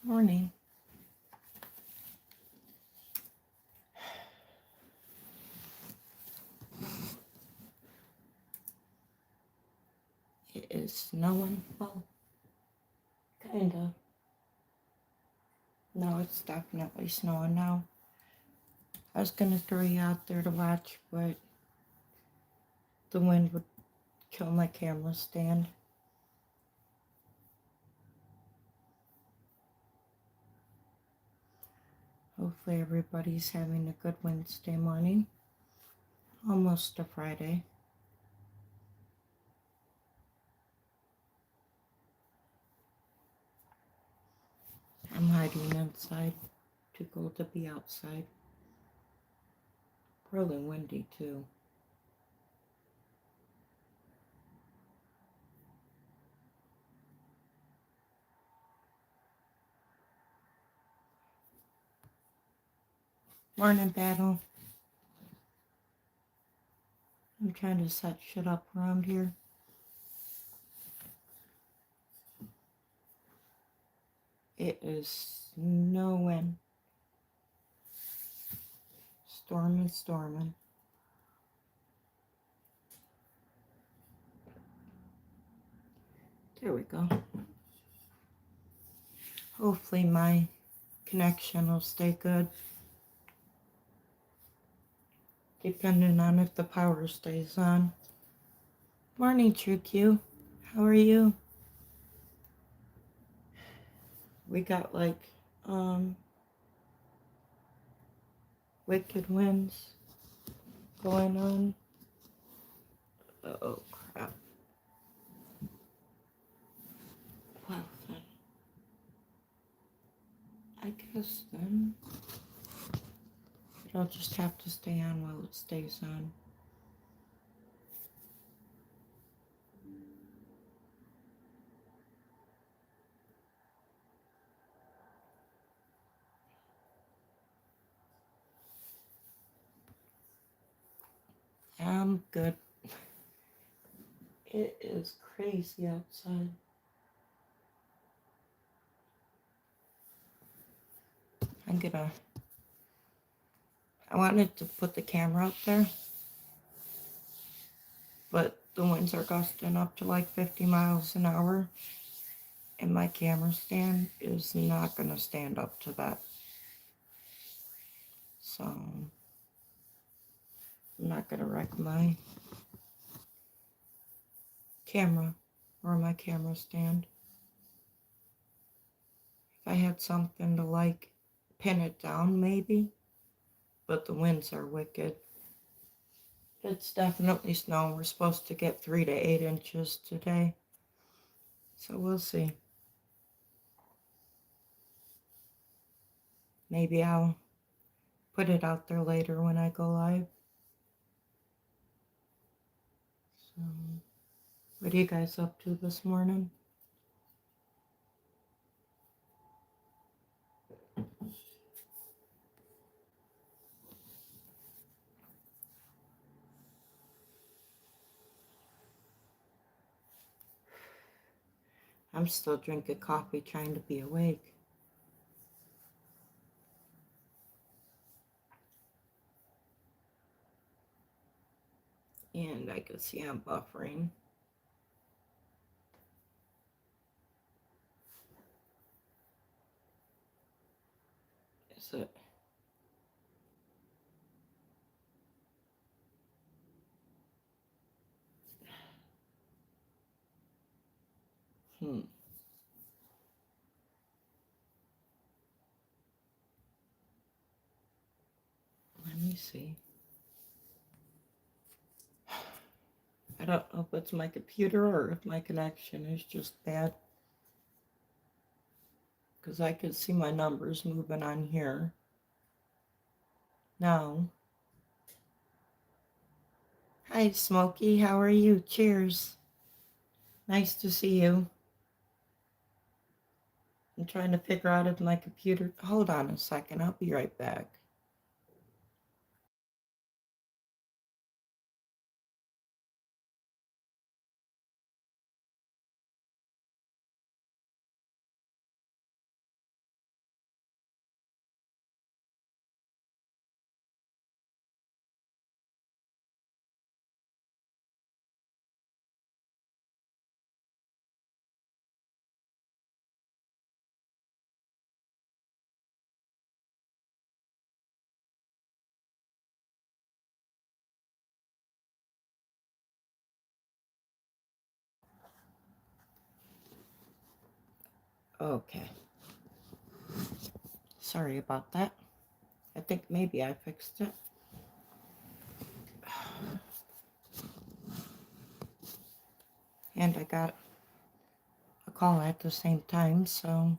Morning. It is snowing. Well, kind of. No, it's definitely snowing now. I was going to throw you out there to watch, but the wind would kill my camera stand. Hopefully everybody's having a good Wednesday morning. Almost a Friday. I'm hiding inside. Too cold to be outside. Really windy too. Morning, Battle. I'm trying to set shit up around here. It is snowing. Storming. There we go. Hopefully my connection will stay good. Depending on if the power stays on. Morning, True Q. How are you? We got like, wicked winds going on. Oh, crap. Well, then. I guess then. But I'll just have to stay on while it stays on. I'm good. It is crazy outside. I wanted to put the camera up there, but the winds are gusting up to like 50 miles an hour, and my camera stand is not going to stand up to that. So, I'm not going to wreck my camera or my camera stand. If I had something to like pin it down, maybe, but the winds are wicked. It's definitely snow. We're supposed to get 3 to 8 inches today. So we'll see. Maybe I'll put it out there later when I go live. So, what are you guys up to this morning? I'm still drinking coffee trying to be awake. And I can see I'm buffering. Is it? Let me see. I don't know if it's my computer or if my connection is just bad. Because I can see my numbers moving on here. Now. Hi, Smokey. How are you? Cheers. Nice to see you. I'm trying to figure out if my computer... Hold on a second. I'll be right back. Okay. Sorry about that. I think maybe I fixed it. And I got a call at the same time, so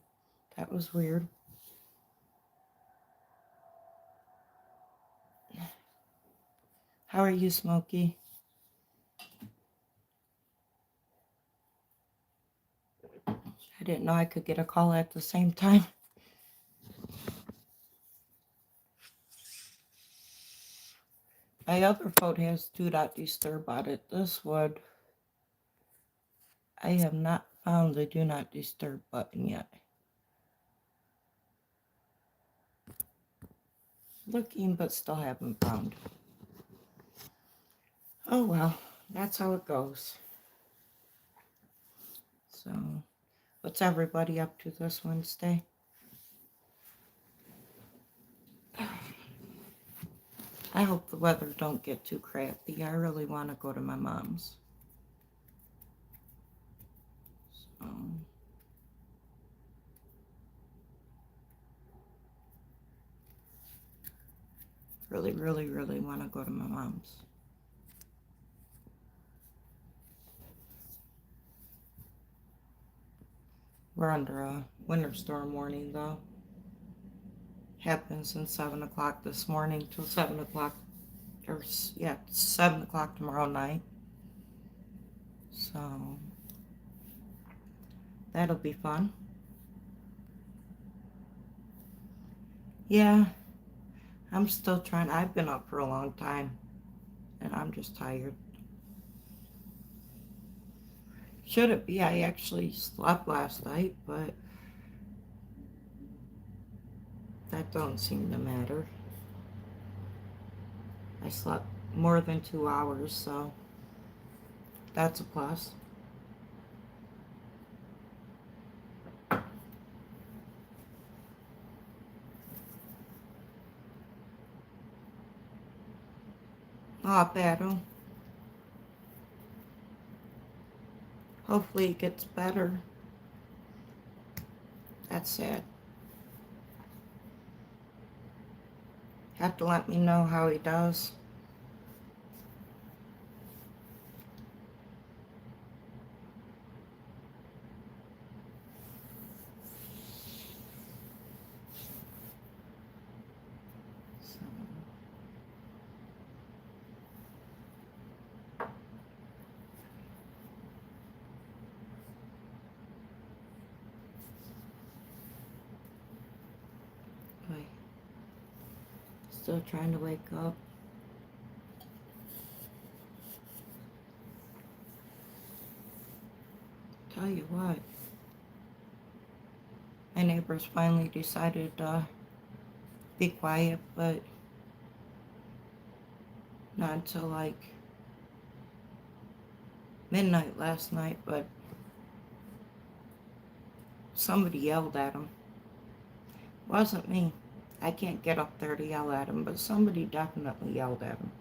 that was weird. How are you, Smokey? I didn't know I could get a call at the same time. My other phone has Do Not Disturb on it. This one, I have not found the Do Not Disturb button yet. Looking, but still haven't found. Oh well, that's how it goes. So, what's everybody up to this Wednesday? I hope the weather don't get too crappy. I really want to go to my mom's. So, really, really, really want to go to my mom's. We're under a winter storm warning though. Happened since 7 o'clock this morning till 7 o'clock, or yeah, 7 o'clock tomorrow night. So, that'll be fun. Yeah, I'm still trying. I've been up for a long time, and I'm just tired. Should it be? I actually slept last night, but that don't seem to matter. I slept more than 2 hours, so that's a plus. Oh, battle. Hopefully it gets better. That's sad. Have to let me know how he does. So. Boy. Still trying to wake up. Tell you what. My neighbors finally decided to be quiet, but not until like midnight last night, but somebody yelled at him. Wasn't me. I can't get up there to yell at him, but somebody definitely yelled at him.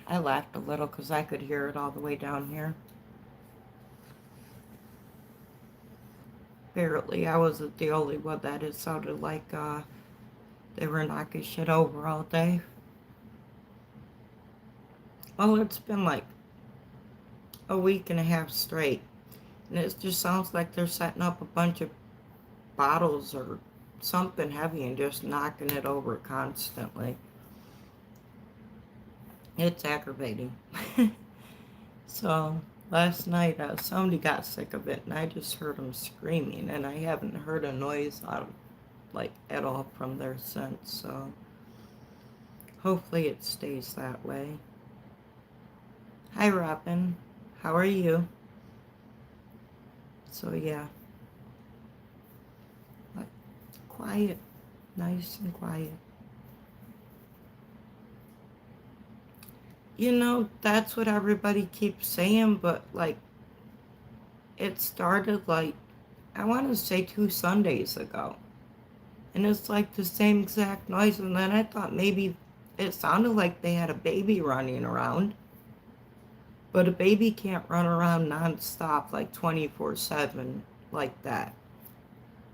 I laughed a little because I could hear it all the way down here. Apparently, I wasn't the only one that it sounded like they were knocking shit over all day. Well, it's been like a week and a half straight. And it just sounds like they're setting up a bunch of bottles or something heavy and just knocking it over constantly. It's aggravating. So last night somebody got sick of it and I just heard them screaming and I haven't heard a noise out like at all from there since. So hopefully it stays that way. Hi Robin, how are you? So yeah, like quiet, nice and quiet. You know, that's what everybody keeps saying, but like it started like I want to say 2 Sundays ago. And it's like the same exact noise. And then I thought maybe it sounded like they had a baby running around. But a baby can't run around nonstop like 24/7 like that.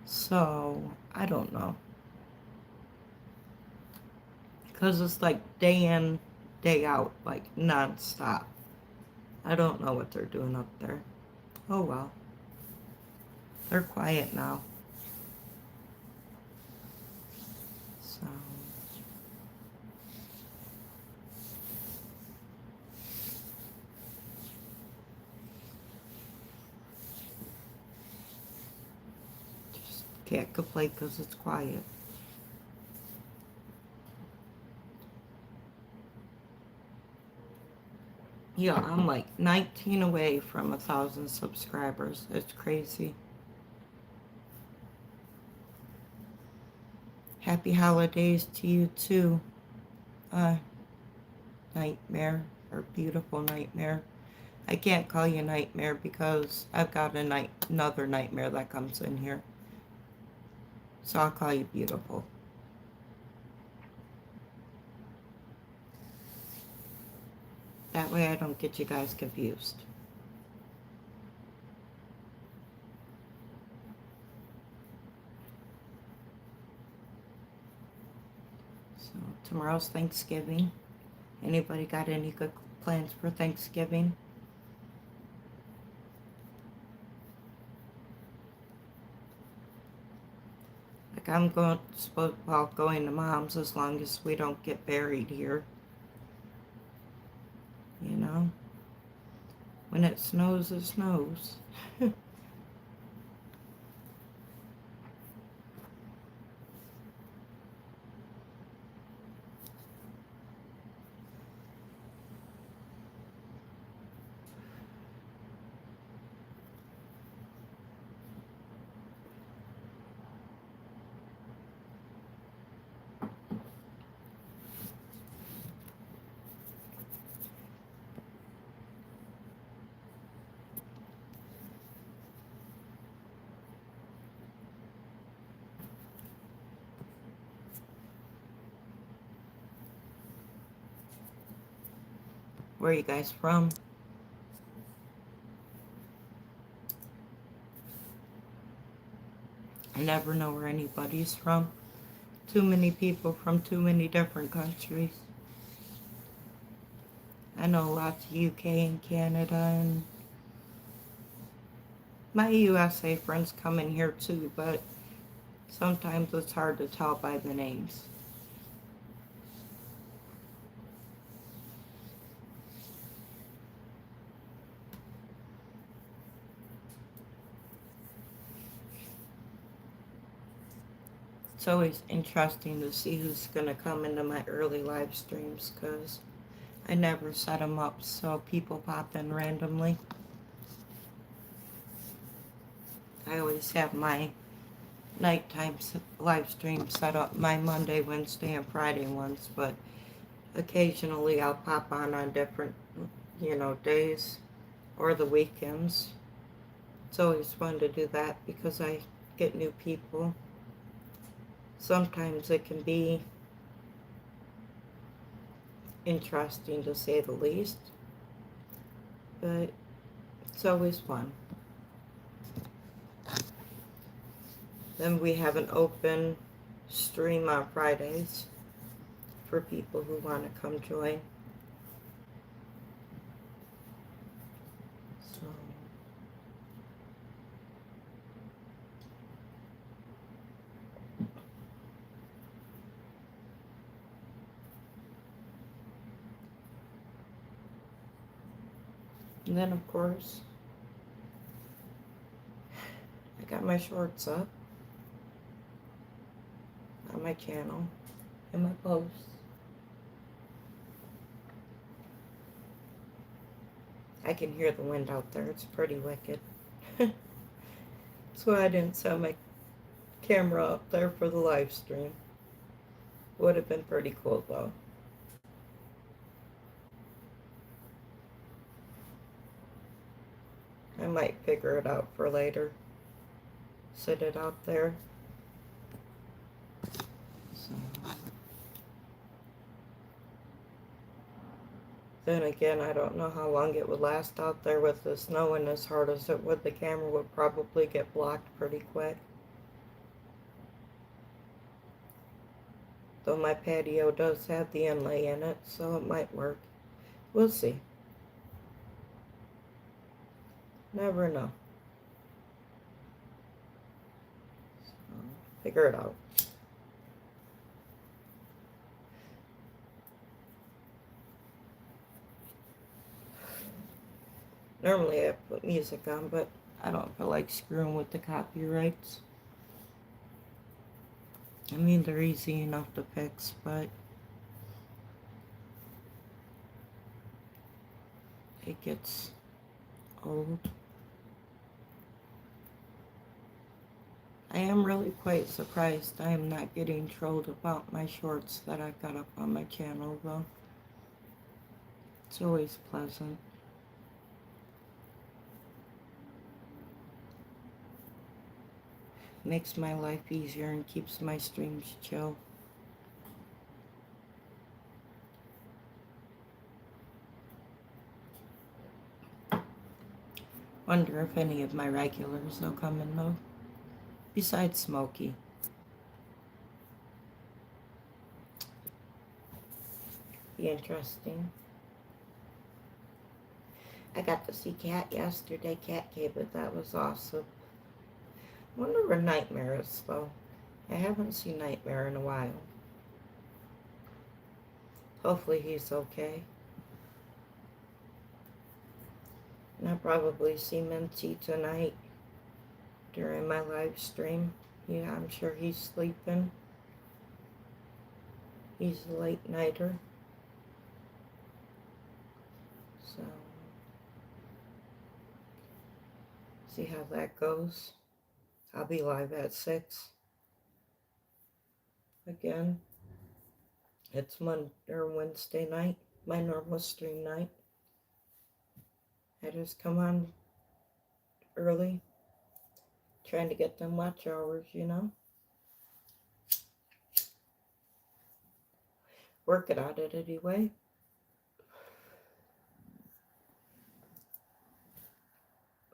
So, I don't know. Because it's like day in, day out, like nonstop. I don't know what they're doing up there. Oh well. They're quiet now. So. Just can't complain because it's quiet. Yeah, I'm like 19 away from 1,000 subscribers. It's crazy. Happy holidays to you too, uh, Nightmare, or Beautiful Nightmare. I can't call you Nightmare because I've got another Nightmare that comes in here. So I'll call you Beautiful. That way I don't get you guys confused. So tomorrow's Thanksgiving. Anybody got any good plans for Thanksgiving? Like I'm going to Mom's as long as we don't get buried here. You know? When it snows, it snows. Where are you guys from? I never know where anybody's from. Too many people from too many different countries. I know lots of UK and Canada, and my USA friends come in here too, but sometimes it's hard to tell by the names. It's always interesting to see who's going to come into my early live streams because I never set them up so people pop in randomly. I always have my nighttime live stream set up, my Monday, Wednesday, and Friday ones, but occasionally I'll pop on different, days or the weekends. It's always fun to do that because I get new people. Sometimes it can be interesting to say the least, but it's always fun. Then we have an open stream on Fridays for people who want to come join. So, and then of course, I got my shorts up on my channel and my posts. I can hear the wind out there. It's pretty wicked. That's why I didn't set my camera up there for the live stream. Would have been pretty cool though. I might figure it out for later. Set it out there. So. Then again, I don't know how long it would last out there with the snow, and as hard as it would, the camera would probably get blocked pretty quick. Though my patio does have the inlay in it, so it might work. We'll see. Never know. So, figure it out. Normally I put music on, but I don't feel like screwing with the copyrights. I mean, they're easy enough to fix, but it gets old. I am really quite surprised I am not getting trolled about my shorts that I've got up on my channel, though. It's always pleasant. Makes my life easier and keeps my streams chill. Wonder if any of my regulars will come in, though. Besides Smokey. Be interesting. I got to see Cat yesterday. Cat came, but that was awesome. Wonder where Nightmare is, though. I haven't seen Nightmare in a while. Hopefully he's okay. And I'll probably see Minty tonight during my live stream. Yeah, I'm sure he's sleeping. He's a late nighter. So, see how that goes. I'll be live at 6. Again, it's Monday or Wednesday night, my normal stream night. I just come on early, trying to get them watch hours, you know. Working on it anyway.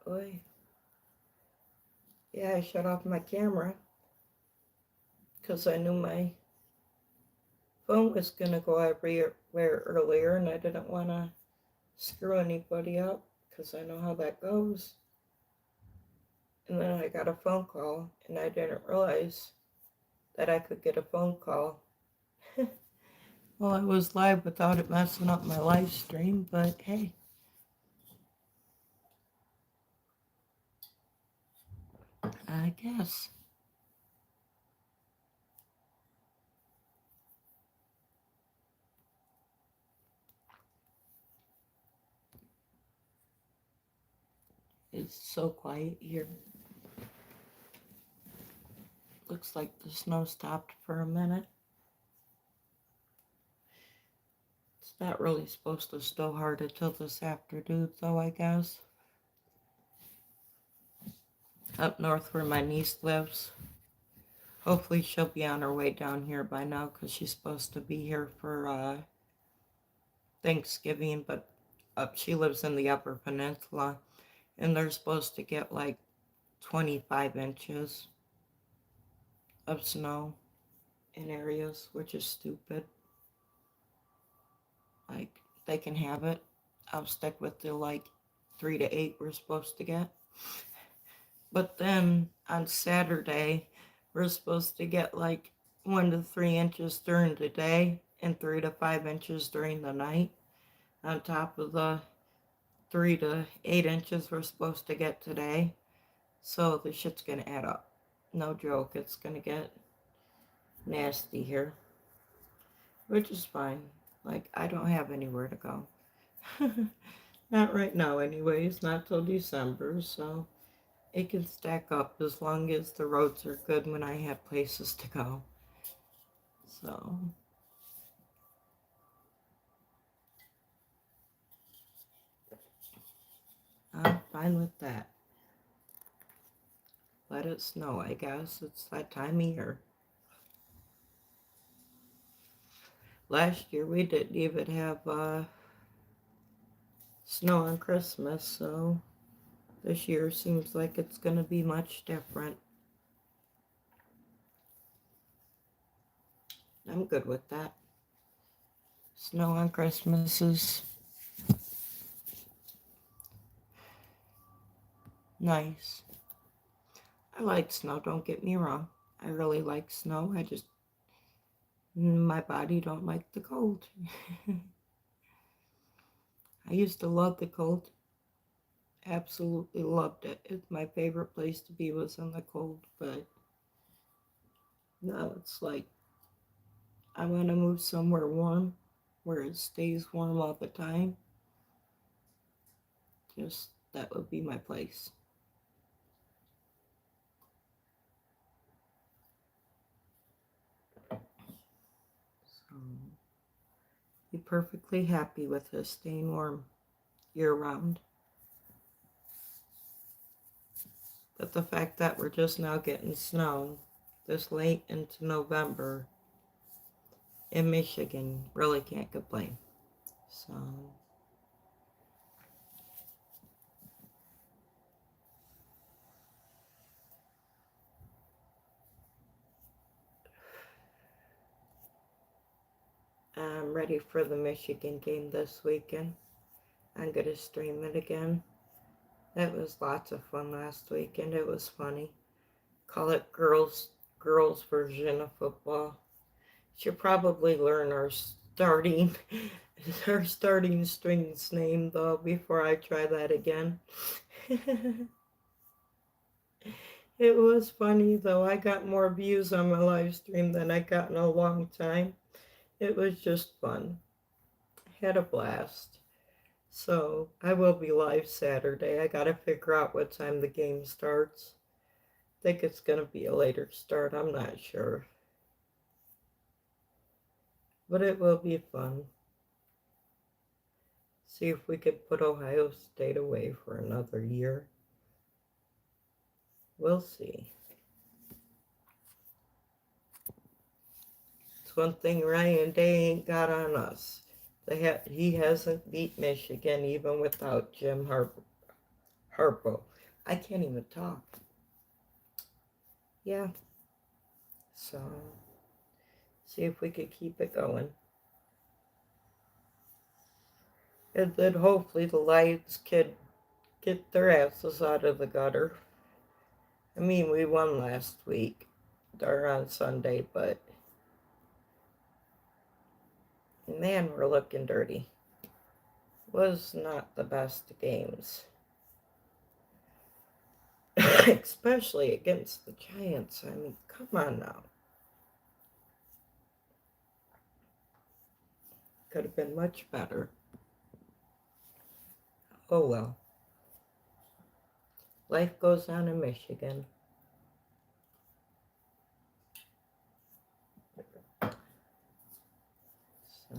Oy. Yeah, I shut off my camera because I knew my phone was going to go everywhere earlier, and I didn't want to screw anybody up because I know how that goes. And then I got a phone call, and I didn't realize that I could get a phone call. Well, I was live without it messing up my live stream, but hey. I guess. It's so quiet here. Looks like the snow stopped for a minute. It's not really supposed to snow hard until this afternoon, though, I guess. Up north where my niece lives. Hopefully she'll be on her way down here by now because she's supposed to be here for Thanksgiving, but she lives in the Upper Peninsula, and they're supposed to get like 25 inches of snow in areas, which is stupid. Like, they can have it. I'll stick with the like 3 to 8 we're supposed to get. But then on Saturday, we're supposed to get like 1 to 3 inches during the day and 3 to 5 inches during the night, on top of the 3 to 8 inches we're supposed to get today. So the shit's gonna add up. No joke, it's gonna get nasty here. Which is fine. Like, I don't have anywhere to go. Not right now anyways, not till December, so it can stack up as long as the roads are good when I have places to go. So I'm fine with that. Let it snow, I guess. It's that time of year. Last year we didn't even have snow on Christmas, so this year seems like it's going to be much different. I'm good with that. Snow on Christmas is nice. I like snow, don't get me wrong. I really like snow. My body don't like the cold. I used to love the cold. Absolutely loved it. My favorite place to be was in the cold, but now it's like I want to move somewhere warm where it stays warm all the time. Just that would be my place. So be perfectly happy with us staying warm year round. But the fact that we're just now getting snow this late into November in Michigan, really can't complain. So I'm ready for the Michigan game this weekend. I'm going to stream it again. It was lots of fun last weekend. It was funny. Call it girls version of football. Should probably learn our starting string's name though before I try that again. It was funny though. I got more views on my live stream than I got in a long time. It was just fun. I had a blast. So I will be live Saturday. I gotta figure out what time the game starts. I think it's gonna be a later start. I'm not sure. But it will be fun. See if we could put Ohio State away for another year. We'll see. It's one thing Ryan Day ain't got on us. He hasn't beat Michigan even without Jim Harbaugh. I can't even talk. Yeah. So, see if we could keep it going. And then hopefully the Lions can get their asses out of the gutter. I mean, we won last week or on Sunday, but man, we're looking dirty. Was not the best games. Especially against the Giants. I mean, come on now. Could have been much better. Oh well. Life goes on in Michigan. So,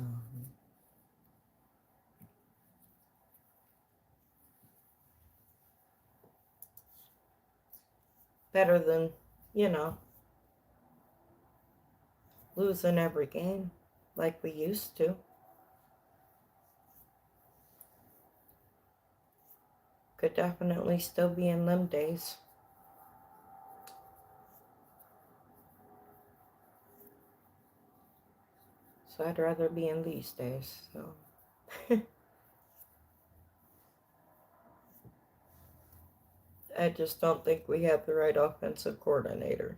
better than, you know, losing every game like we used to. Could definitely still be in them days. So I'd rather be in these days. So I just don't think we have the right offensive coordinator.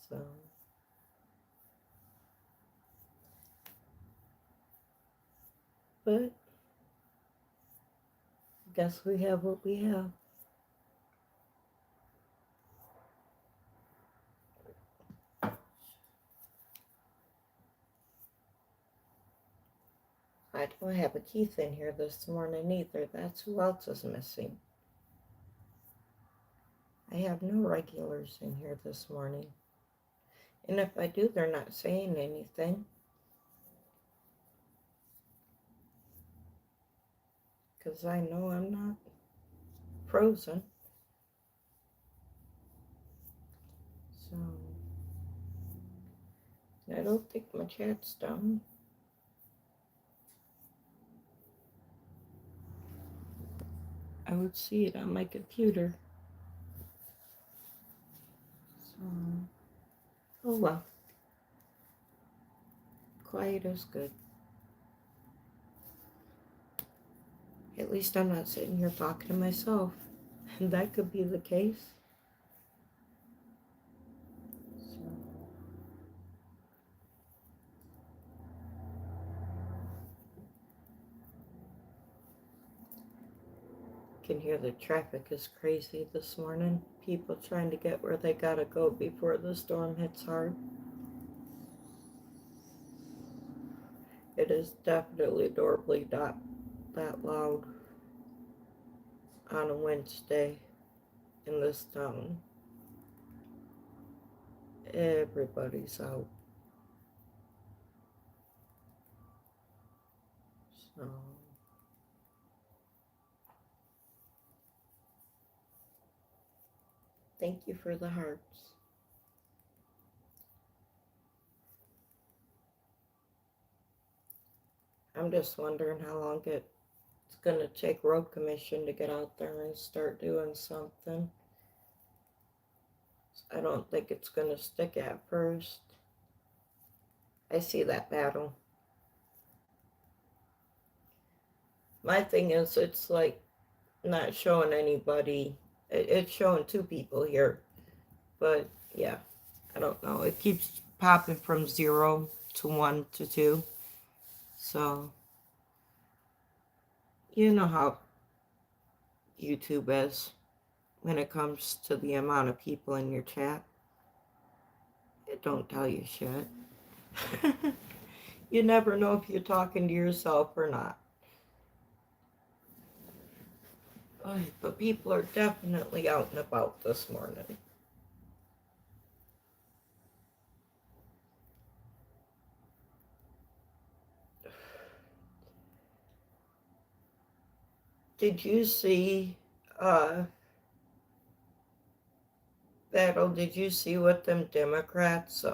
So but guess we have what we have. I don't have a Keith in here this morning either. That's who else is missing. I have no regulars in here this morning. And if I do, they're not saying anything. Because I know I'm not frozen. So, I don't think my chat's done. I would see it on my computer. So, oh well. Quiet is good. At least I'm not sitting here talking to myself. And that could be the case. So, can hear the traffic is crazy this morning. People trying to get where they gotta go before the storm hits hard. It is definitely normally not that loud on a Wednesday in this town. Everybody's out. So, thank you for the hearts. I'm just wondering how long it's going to take Road Commission to get out there and start doing something. I don't think it's going to stick at first. I see that battle. My thing is, it's like not showing anybody. It's showing two people here. But yeah, I don't know. It keeps popping from 0 to 1 to 2. So, you know how YouTube is when it comes to the amount of people in your chat. It don't tell you shit. You never know if you're talking to yourself or not. But people are definitely out and about this morning. Did you see, Battle, did you see what them Democrats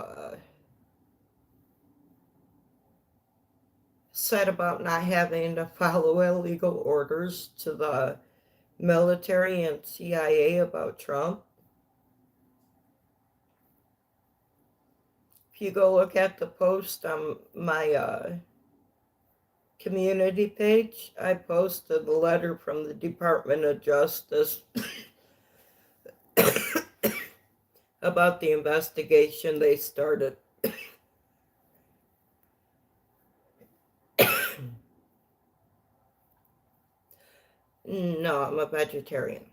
said about not having to follow illegal orders to the military and CIA about Trump? If you go look at the post on my community page, I posted a letter from the Department of Justice about the investigation they started. No, I'm a vegetarian.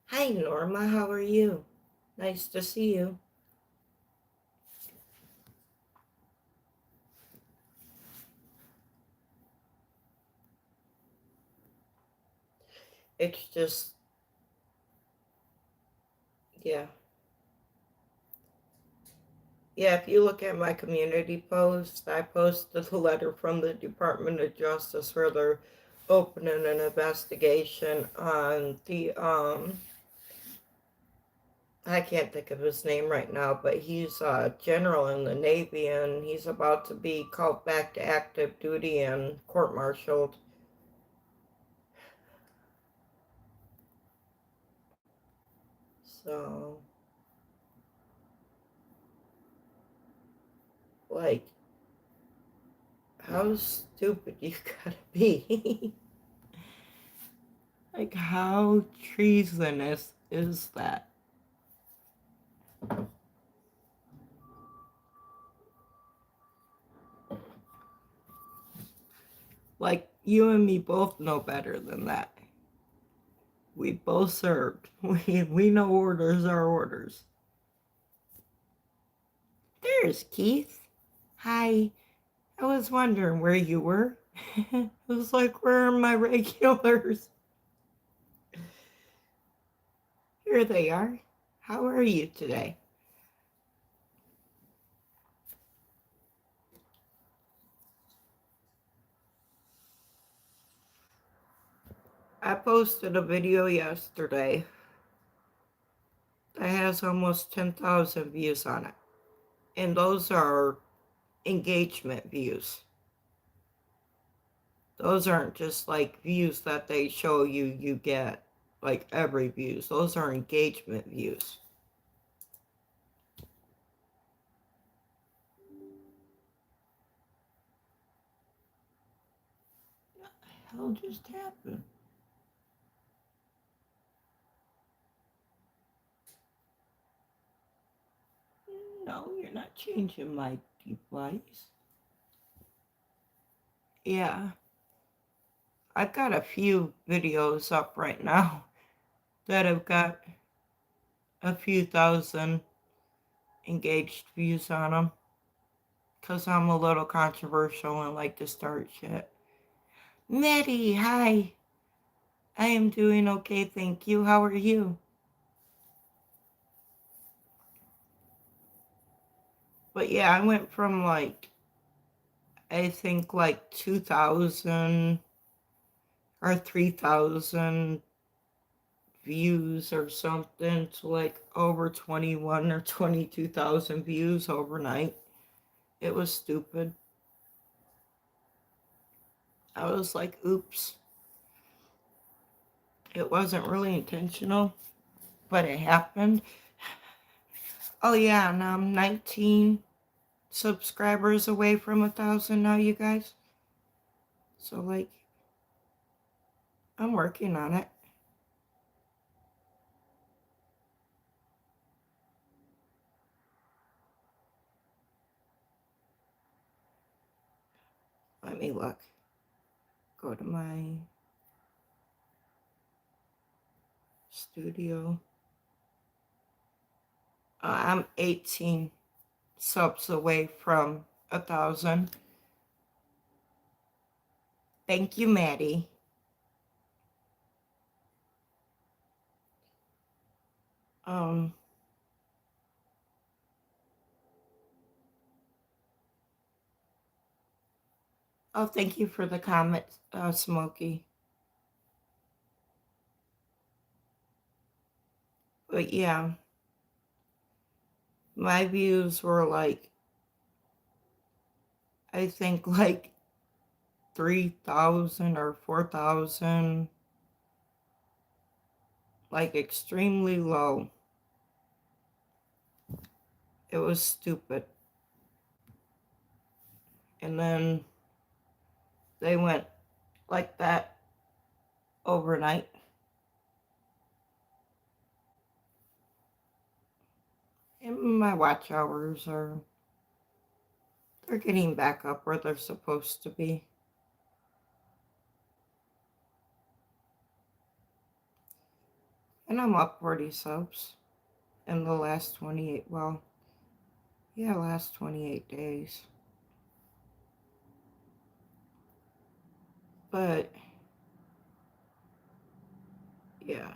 Hi, Norma, how are you? Nice to see you. It's just, yeah. Yeah, if you look at my community post, I posted a letter from the Department of Justice where they're opening an investigation on the, I can't think of his name right now, but he's a general in the Navy and he's about to be called back to active duty and court-martialed. So, like, how stupid you gotta be? Like, how treasonous is that? Like, you and me both know better than that. We both served. We know orders are orders. There's Keith. Hi. I was wondering where you were. I was like, where are my regulars? Here they are. How are you today? I posted a video yesterday that has almost 10,000 views on it. And those are engagement views. Those aren't just like views that they show you get like every views. Those are engagement views. What the hell just happened? No, you're not changing my device. Yeah, I've got a few videos up right now that have got a few thousand engaged views on them. Because I'm a little controversial and like to start shit. Maddie, hi. I am doing okay, thank you. How are you? But yeah, I went from like, I think like 2,000 or 3,000 views or something to like over 21 or 22,000 views overnight. It was stupid. I was like, oops. It wasn't really intentional, but it happened. Oh yeah, and I'm 19 subscribers away from 1,000 now, you guys. So like, I'm working on it. Let me look. Go to my studio. I'm 18 subs away from 1,000. Thank you, Maddie. Um, oh, thank you for the comment, Smokey. But yeah, my views were like, I think like 3,000 or 4,000, like extremely low. It was stupid. And then they went like that overnight. And my watch hours are, they're getting back up where they're supposed to be. And I'm up 40 subs in the last 28, well, yeah, last 28 days. But, yeah.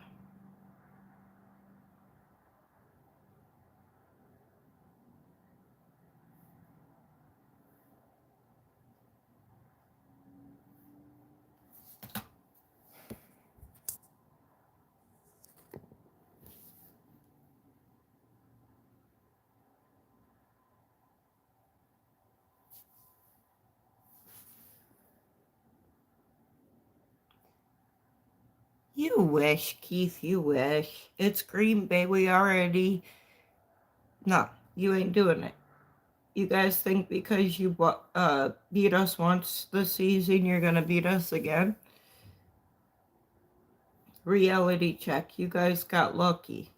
You wish, Keith, you wish. It's Green Bay. We already. No, you ain't doing it. You guys think because you beat us once this season, you're gonna beat us again? Reality check. You guys got lucky.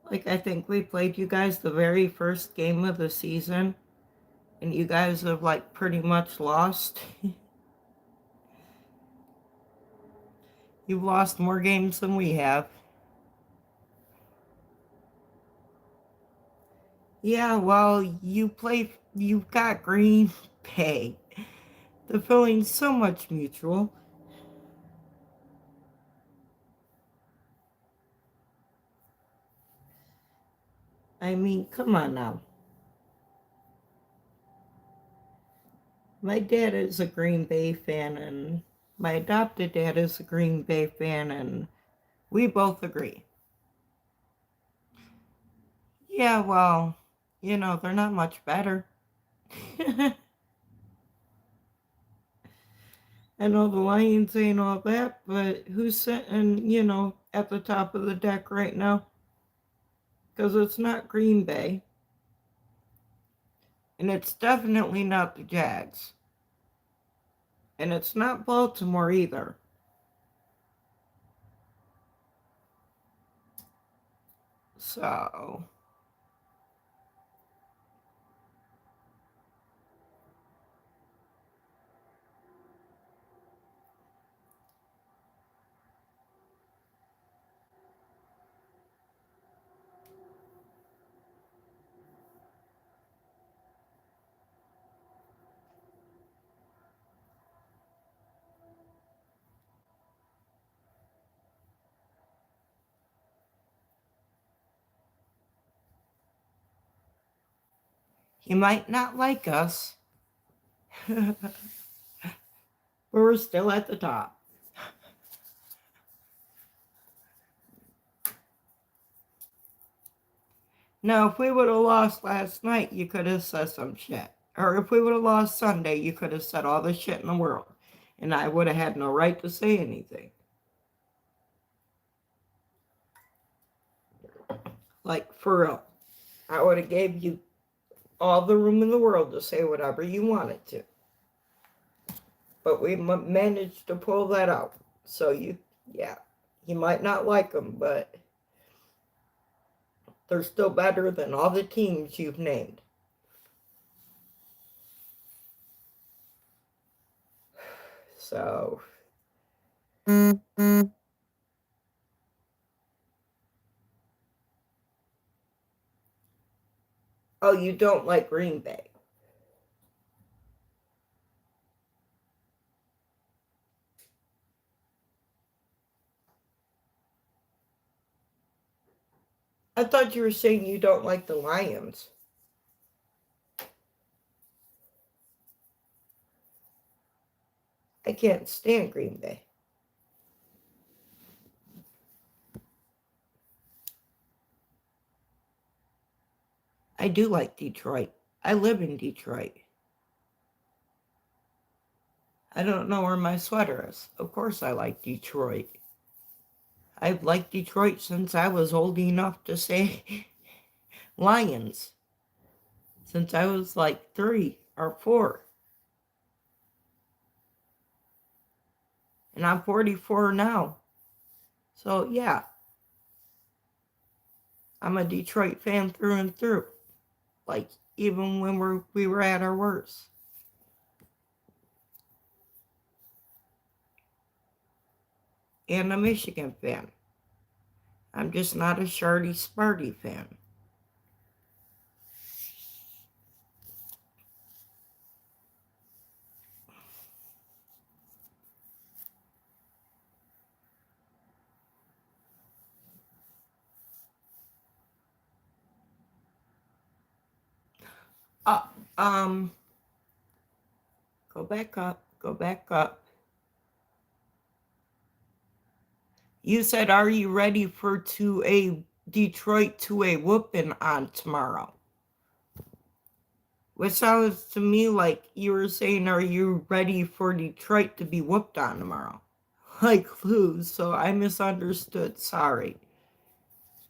Like, I think we played you guys the very first game of the season, and you guys have, like, pretty much lost. You've lost more games than we have. Yeah, well, you've got Green Bay. The feeling's so much mutual. I mean, come on now. My dad is a Green Bay fan, and my adopted dad is a Green Bay fan, and we both agree. Yeah, well, they're not much better. I know the Lions ain't all that, but who's sitting, at the top of the deck right now? Because it's not Green Bay, and it's definitely not the Jags, and it's not Baltimore either. So, he might not like us, but we're still at the top. Now, if we would have lost last night, you could have said some shit. Or if we would have lost Sunday, you could have said all the shit in the world. And I would have had no right to say anything. Like, for real. I would have gave you all the room in the world to say whatever you wanted to. But we managed to pull that out. So you might not like them, but they're still better than all the teams you've named. So. Oh, you don't like Green Bay. I thought you were saying you don't like the Lions. I can't stand Green Bay. I do like Detroit. I live in Detroit. I don't know where my sweater is. Of course I like Detroit. I've liked Detroit since I was old enough to say Lions. Since I was like 3 or 4. And I'm 44 now. So yeah. I'm a Detroit fan through and through. Like, even when we were at our worst. And a Michigan fan. I'm just not a Shardy Sparty fan. Uh, um, go back up. Go back up. You said, are you ready for a Detroit to a whooping on tomorrow? Which sounds to me like you were saying, are you ready for Detroit to be whooped on tomorrow? Like lose, so I misunderstood. Sorry.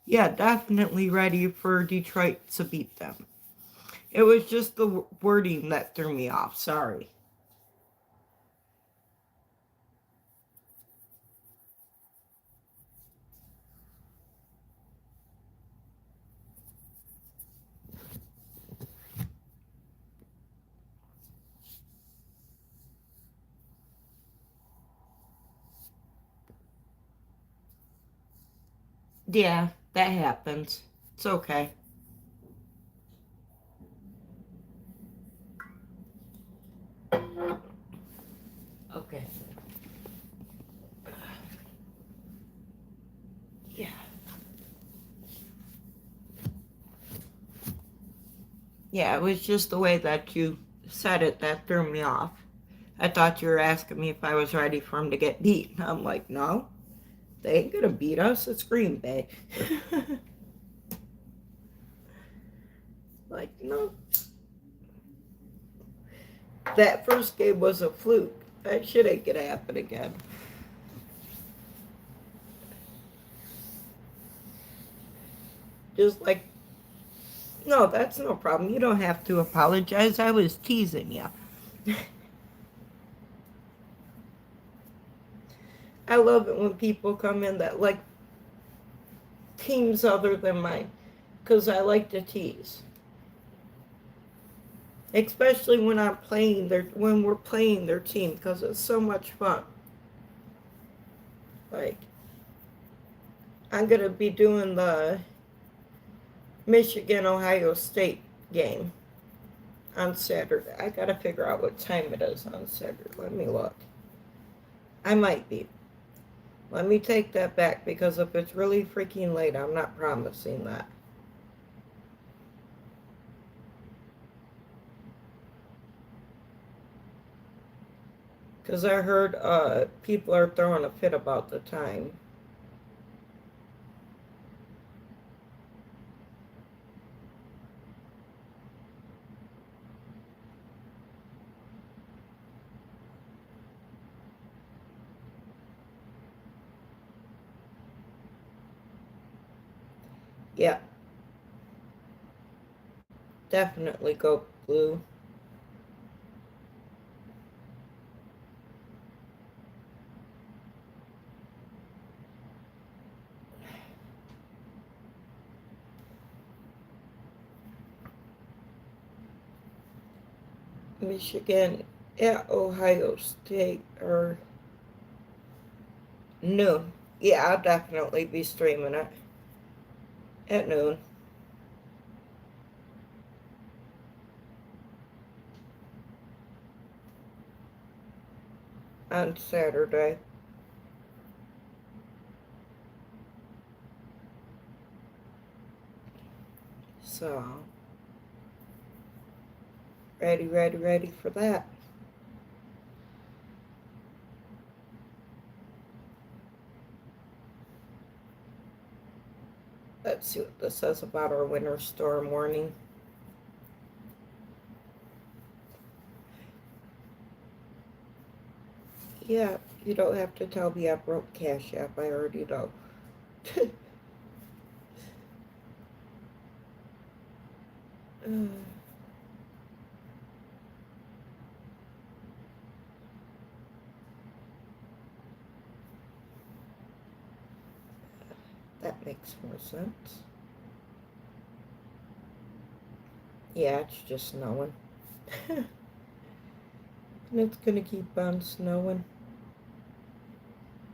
Yeah, definitely ready for Detroit to beat them. It was just the wording that threw me off. Sorry. Yeah, that happens. It's okay. Okay. Yeah. Yeah, it was just the way that you said it, that threw me off. I thought you were asking me if I was ready for him to get beat. I'm like, no, they ain't gonna beat us. It's Green Bay. Like, no. That first game was a fluke. That shit ain't gonna happen again. Just like, no, that's no problem. You don't have to apologize. I was teasing you. I love it when people come in that like teams other than mine, because I like to tease. Especially when when we're playing their team, because it's so much fun. Like, I'm gonna be doing the Michigan Ohio State game on Saturday. I gotta figure out what time it is on Saturday. Let me look. I might be. Let me take that back, because if it's really freaking late, I'm not promising that. Because I heard people are throwing a fit about the time. Yeah, definitely go blue. Michigan at Ohio State or noon. Yeah, I'll definitely be streaming it at noon on Saturday. So, ready for that. Let's see what this says about our winter storm warning. Yeah, you don't have to tell me I broke Cash App. I already know. That makes more sense. Yeah, it's just snowing. And it's gonna keep on snowing.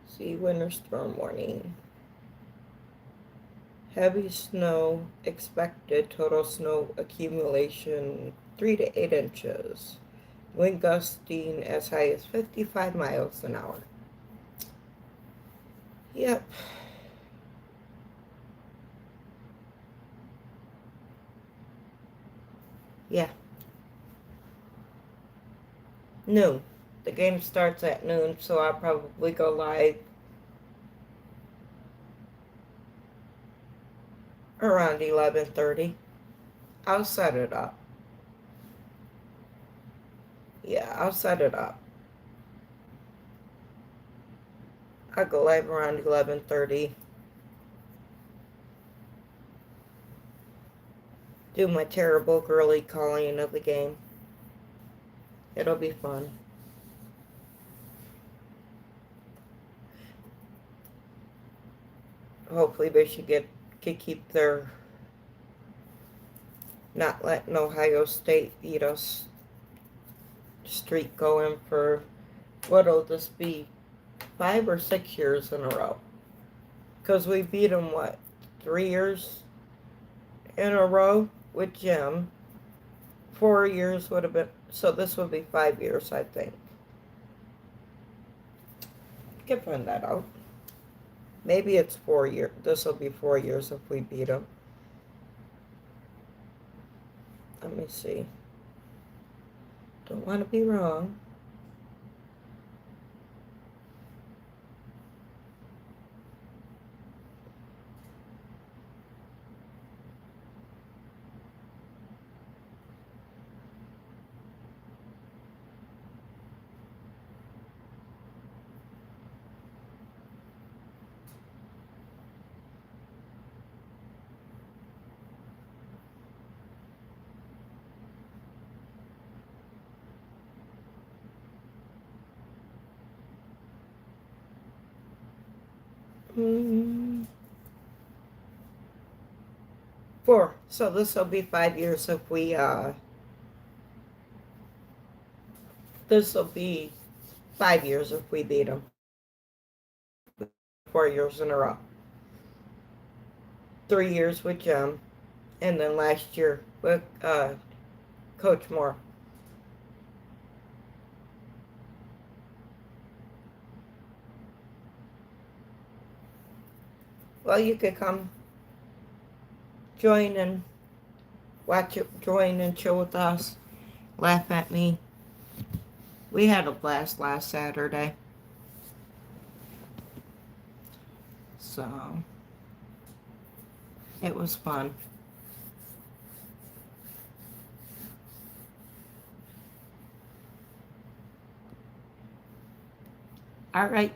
See, winter storm warning. Heavy snow expected, total snow accumulation 3 to 8 inches. Wind gusting as high as 55 miles an hour. Yep. Yeah. Noon. The game starts at noon, so I'll probably go live around 11:30. I'll set it up. Yeah, I'll set it up. I'll go live around 11:30. Do my terrible girly calling of the game. It'll be fun. Hopefully Michigan can keep their not letting Ohio State beat us streak going for what'll this be 5 or 6 years in a row, because we beat them 3 years in a row with Jim. 4 years would have been, so this would be 5 years, I think. Can find that out. Maybe it's 4 years. This will be 4 years if we beat them. Let me see. Don't want to be wrong. Mm. 4. So this will be 5 years if we, this will be 5 years if we beat them. 4 years in a row. 3 years with Jim, and then last year with Coach Moore. Well, you could come join and watch it, join and chill with us, laugh at me. We had a blast last Saturday. So, it was fun. All right,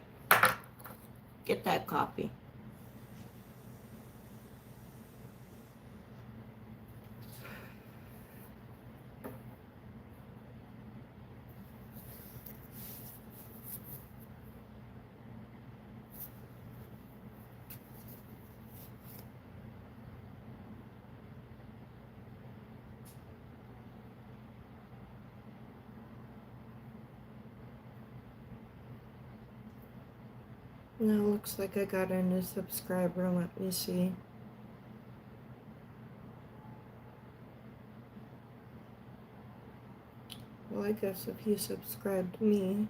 get that coffee. Now looks like I got a new subscriber. Let me see. Well, I guess if you subscribe to me.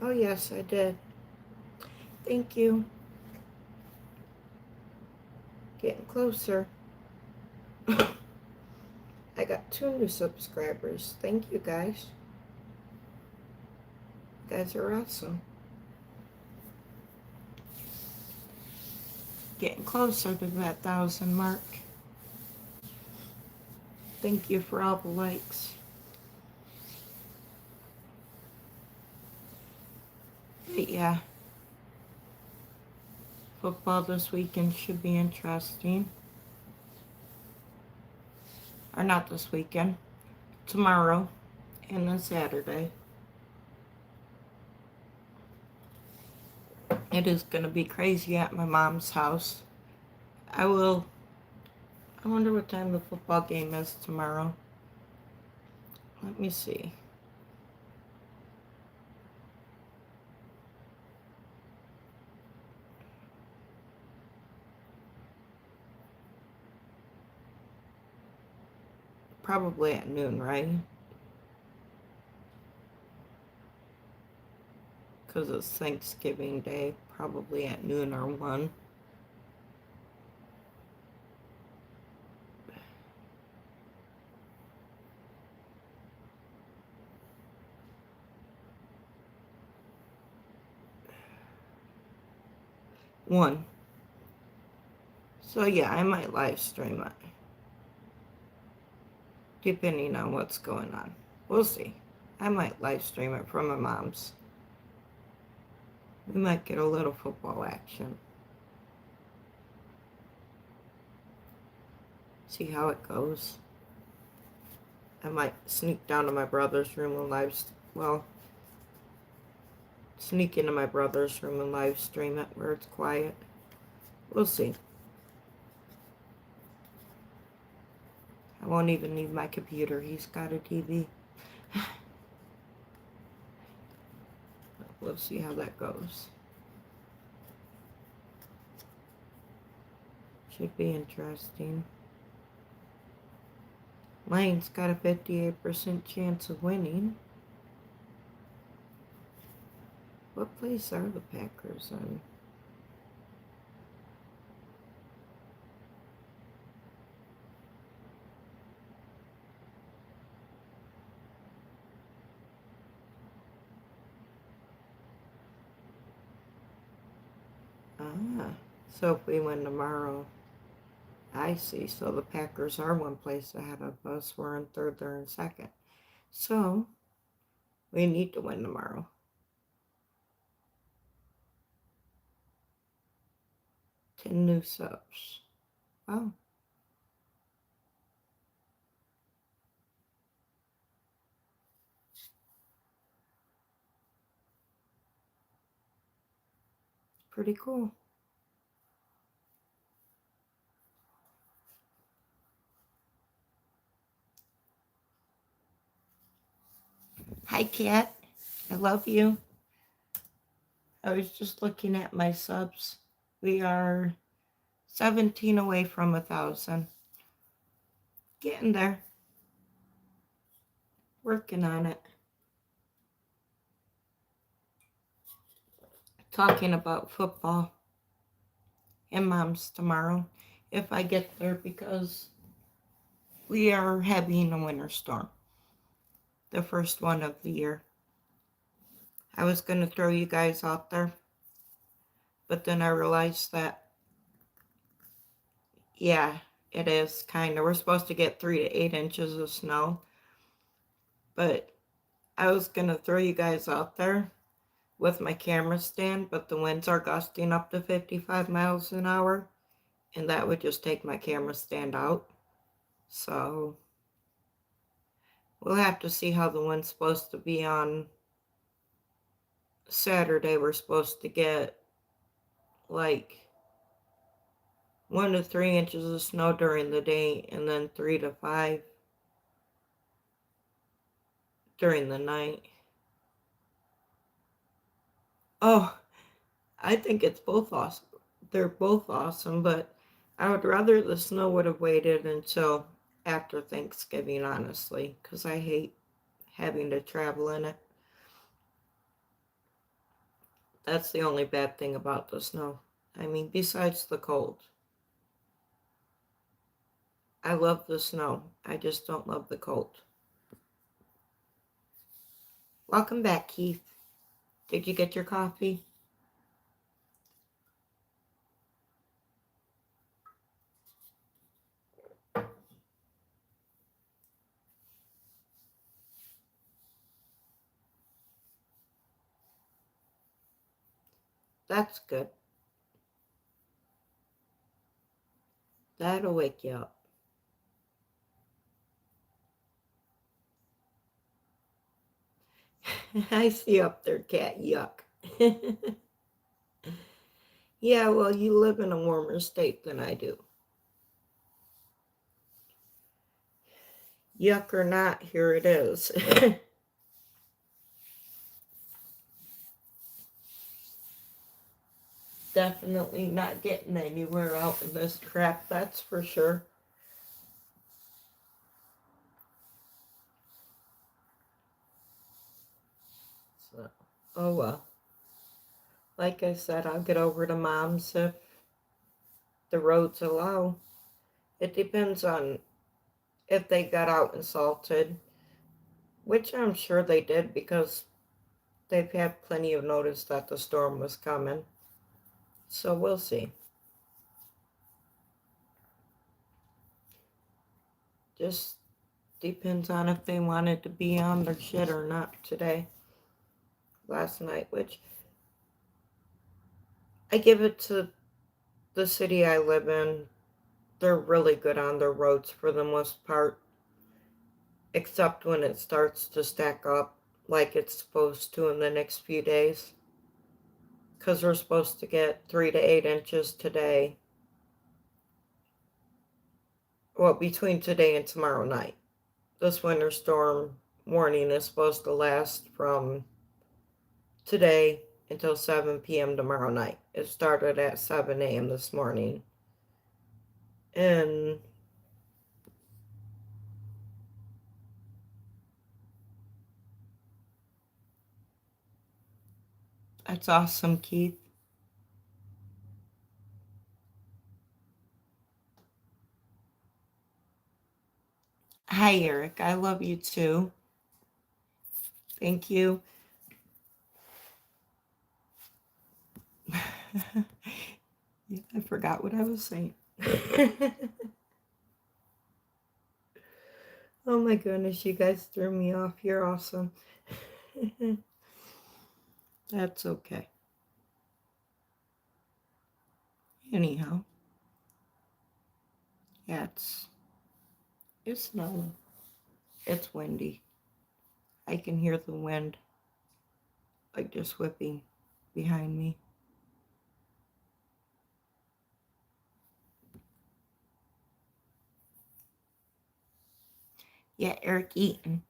Oh, yes, I did. Thank you. Getting closer. I got 2 new subscribers. Thank you, guys. You guys are awesome. Getting closer to that 1,000 mark. Thank you for all the likes. But yeah, football this weekend should be interesting. Or not this weekend. Tomorrow and then Saturday. It is going to be crazy at my mom's house. I wonder what time the football game is tomorrow. Let me see. Probably at noon, right? Because it's Thanksgiving Day. Probably at noon or 1. One. So yeah, I might live stream it. Depending on what's going on. We'll see. I might live stream it from my mom's. We might get a little football action. See how it goes. I might sneak down to my brother's room and sneak into my brother's room and live stream it where it's quiet. We'll see. I won't even need my computer. He's got a TV. We'll see how that goes. Should be interesting. Lane's got a 58% chance of winning. What place are the Packers in? Ah, so if we win tomorrow, I see. So the Packers are one place ahead of us. We're in third, they're in second. So we need to win tomorrow. 10 new subs. Wow. Pretty cool. Hi, Kat. I love you. I was just looking at my subs. We are 17 away from 1,000. Getting there. Working on it. Talking about football and moms tomorrow if I get there because we are having a winter storm. The first one of the year. I was going to throw you guys out there, but then I realized that, yeah, it is kind of. We're supposed to get 3 to 8 inches of snow, but I was going to throw you guys out there with my camera stand, but the winds are gusting up to 55 miles an hour, and that would just take my camera stand out. So we'll have to see how the wind's supposed to be on Saturday. We're supposed to get like 1 to 3 inches of snow during the day and then 3 to 5 during the night. Oh, I think it's both awesome. They're both awesome, but I would rather the snow would have waited until after Thanksgiving, honestly, because I hate having to travel in it. That's the only bad thing about the snow. I mean, besides the cold. I love the snow. I just don't love the cold. Welcome back, Keith. Did you get your coffee? That's good. That'll wake you up. I see you up there, cat. Yuck. Yeah, well, you live in a warmer state than I do. Yuck or not, here it is. Definitely not getting anywhere out in this crap, that's for sure. So, oh well. Like I said, I'll get over to Mom's if the roads allow. It depends on if they got out and salted, which I'm sure they did because they've had plenty of notice that the storm was coming. So we'll see. Just depends on if they wanted to be on their shit or not today. Last night, which I give it to the city I live in. They're really good on their roads for the most part, except when it starts to stack up like it's supposed to in the next few days. Because we're supposed to get 3 to 8 inches today. Well, between today and tomorrow night. This winter storm warning is supposed to last from today until 7 p.m. tomorrow night. It started at 7 a.m. this morning. And that's awesome, Keith. Hi, Eric. I love you too. Thank you. forgot what I was saying. Oh my goodness, you guys threw me off. You're awesome. That's okay. Anyhow, yeah, it's snowing. It's windy. I can hear the wind like just whipping behind me. Yeah, Eric Eaton.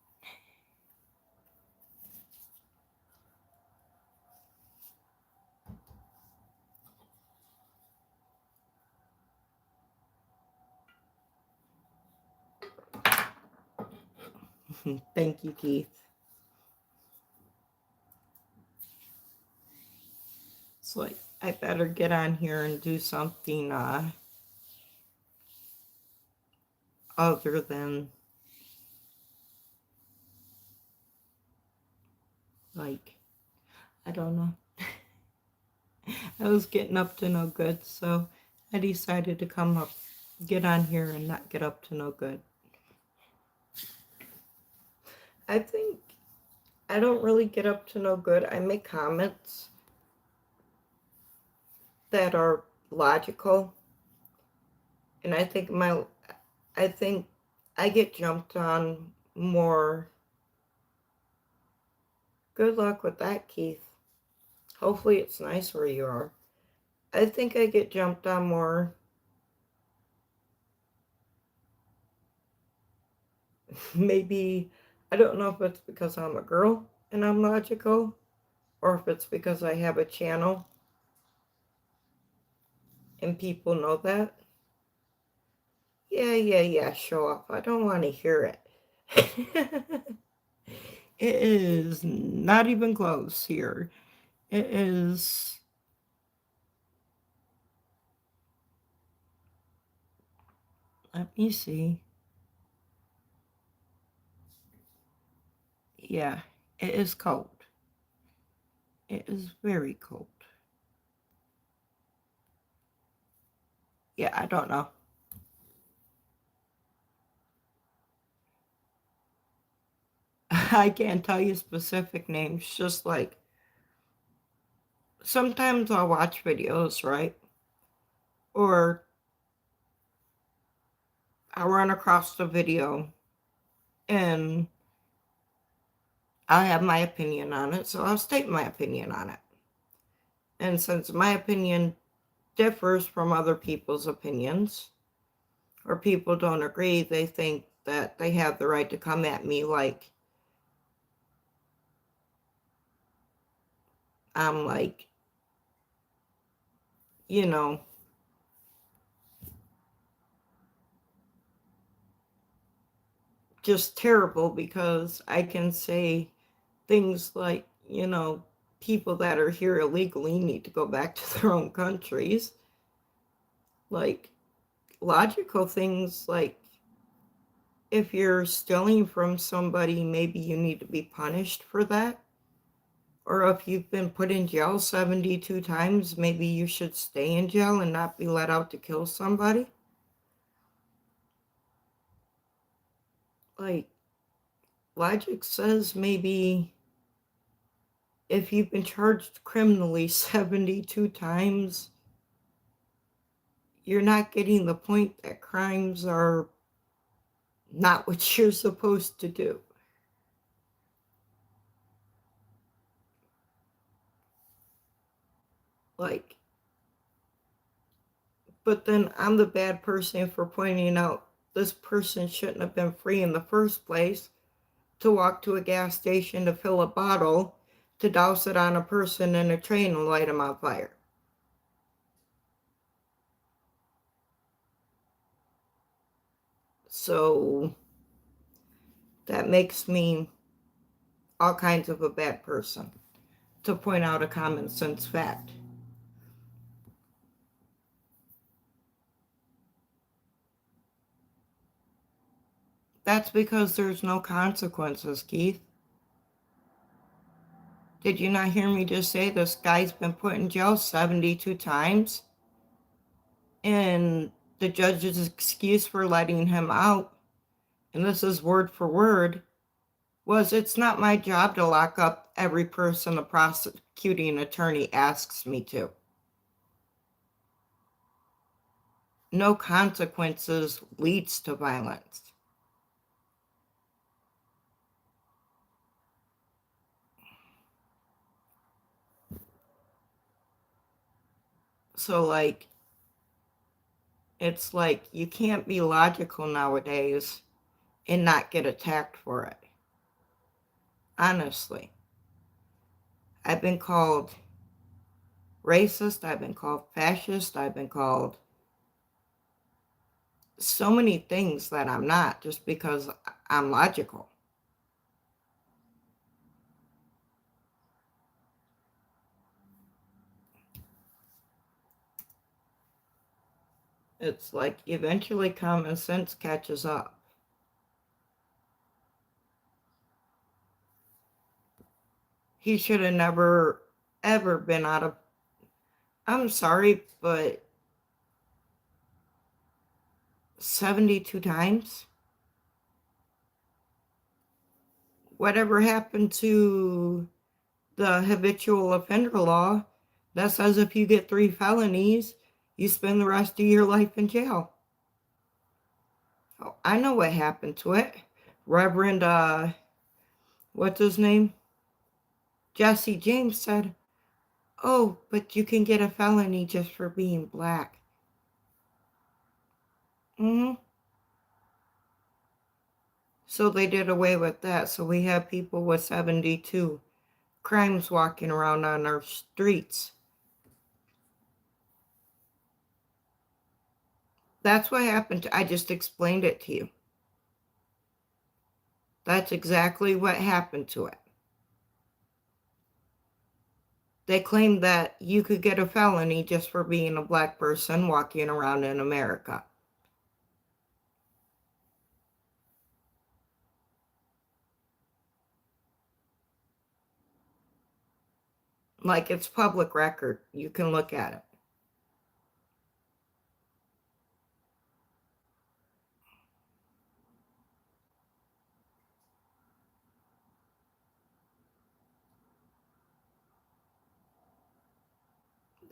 Thank you, Keith. It's like I better get on here and do something other than like I don't know. I was getting up to no good, so I decided to get on here and not get up to no good. I think I don't really get up to no good. I make comments that are logical, and I think I get jumped on more. Good luck with that, Keith. Hopefully it's nice where you are. I think I get jumped on more. Maybe, I don't know if it's because I'm a girl and I'm logical, or if it's because I have a channel and people know that. Yeah, show off. I don't want to hear it. It is not even close here. It is. Let me see. Yeah, it is cold. It is very cold. Yeah, I don't know. I can't tell you specific names, just like sometimes I'll watch videos, right? Or I'll run across the video and I'll have my opinion on it, so I'll state my opinion on it. And since my opinion differs from other people's opinions, or people don't agree, they think that they have the right to come at me like I'm like, you know, just terrible because I can say things like, people that are here illegally need to go back to their own countries. Like, logical things like if you're stealing from somebody, maybe you need to be punished for that. Or if you've been put in jail 72 times, maybe you should stay in jail and not be let out to kill somebody. Like, logic says maybe if you've been charged criminally 72 times, you're not getting the point that crimes are not what you're supposed to do. Like, but then I'm the bad person for pointing out this person shouldn't have been free in the first place to walk to a gas station to fill a bottle to douse it on a person in a train and light them on fire. So that makes me all kinds of a bad person to point out a common sense fact. That's because there's no consequences, Keith. Did you not hear me just say this guy's been put in jail 72 times? And the judge's excuse for letting him out, and this is word for word, was, "It's not my job to lock up every person the prosecuting attorney asks me to. No consequences leads to violence." So, like, it's like you can't be logical nowadays and not get attacked for it. Honestly. I've been called racist, I've been called fascist, I've been called so many things that I'm not, just because I'm logical. It's like eventually common sense catches up. He should have never, ever been out of. I'm sorry, but 72 times? Whatever happened to the habitual offender law that says if you get 3 felonies, you spend the rest of your life in jail? Oh, I know what happened to it. Reverend, what's his name? Jesse James said, "Oh, but you can get a felony just for being black." Hmm. So they did away with that. So we have people with 72 crimes walking around on our streets. That's what happened. I just explained it to you. That's exactly what happened to it. They claimed that you could get a felony just for being a black person walking around in America. Like, it's public record. You can look at it.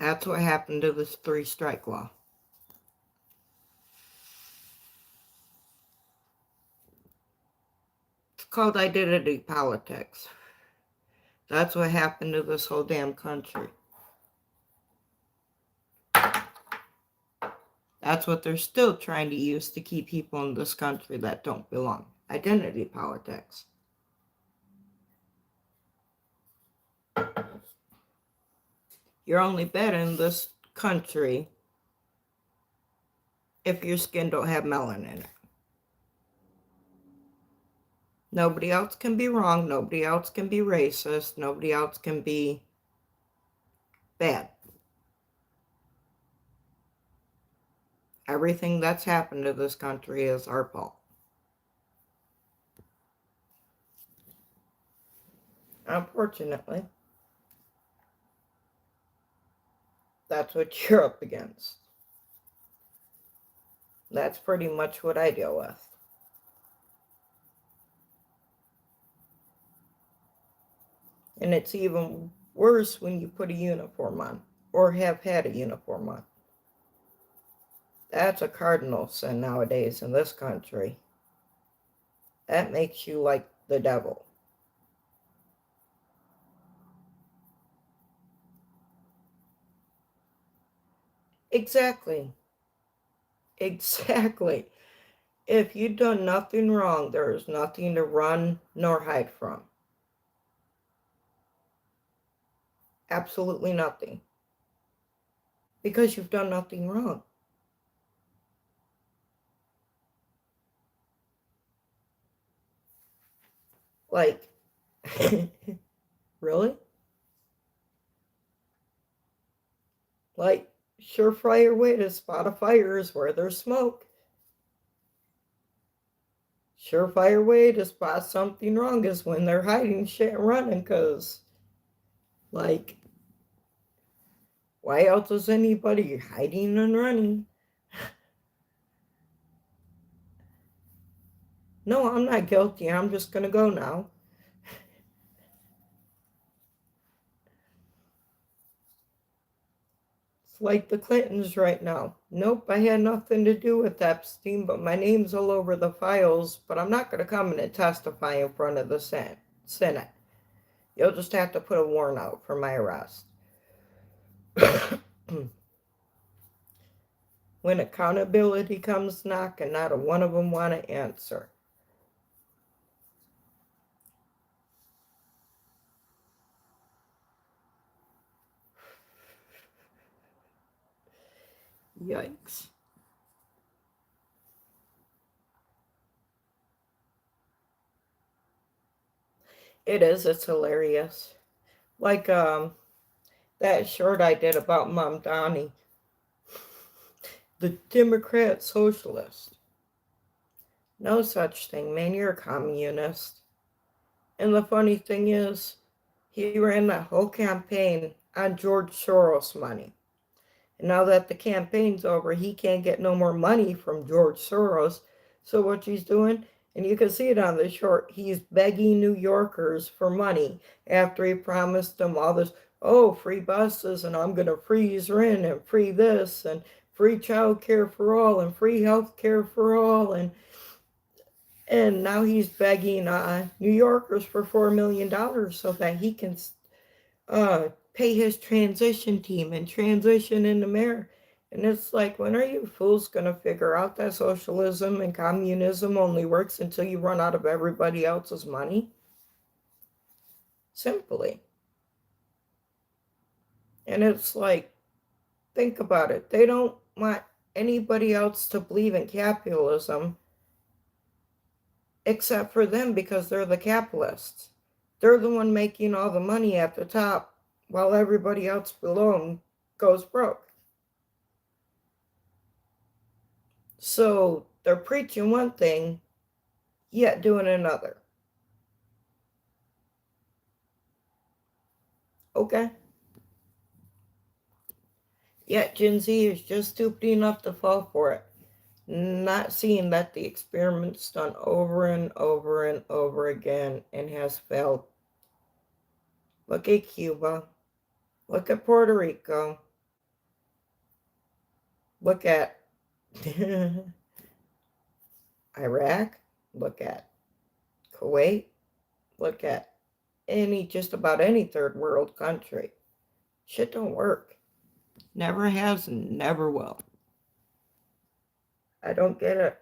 That's what happened to this 3-strike law. It's called identity politics. That's what happened to this whole damn country. That's what they're still trying to use to keep people in this country that don't belong. Identity politics. You're only better in this country if your skin don't have melanin in it. Nobody else can be wrong. Nobody else can be racist. Nobody else can be bad. Everything that's happened to this country is our fault. Unfortunately, that's what you're up against. That's pretty much what I deal with. And it's even worse when you put a uniform on or have had a uniform on. That's a cardinal sin nowadays in this country. That makes you like the devil. Exactly. Exactly. If you've done nothing wrong, there is nothing to run nor hide from. Absolutely nothing. Because you've done nothing wrong. Like, really? Like, surefire way to spot a fire is where there's smoke. Surefire way to spot something wrong is when they're hiding shit and running, because, like, why else is anybody hiding and running? No, I'm not guilty. I'm just going to go now. It's like the Clintons right now. Nope, I had nothing to do with Epstein, but my name's all over the files, but I'm not going to come in and testify in front of the Senate. You'll just have to put a warrant out for my arrest. When accountability comes knocking, not a one of them want to answer. Yikes. It is, it's hilarious. Like that short I did about Mamdani, the Democrat socialist. No such thing, man, you're a communist. And the funny thing is, he ran that whole campaign on George Soros money. And now that the campaign's over, he can't get no more money from George Soros. So what he's doing, and you can see it on the short, he's begging New Yorkers for money after he promised them all this, oh, free buses, and I'm going to freeze rent, and free this, and free child care for all, and free health care for all, and now he's begging New Yorkers for $4 million so that he can pay his transition team and transition into mayor. And it's like, when are you fools going to figure out that socialism and communism only works until you run out of everybody else's money? Simply. And it's like, think about it. They don't want anybody else to believe in capitalism except for them because they're the capitalists. They're the one making all the money at the top while everybody else below them goes broke. So they're preaching one thing, yet doing another. Okay? Yet Gen Z is just stupid enough to fall for it, not seeing that the experiment's done over and over and over again and has failed. Look at Cuba. Look at Puerto Rico. Look at Iraq. Look at Kuwait. Look at just about any third world country. Shit don't work. Never has and never will. I don't get it.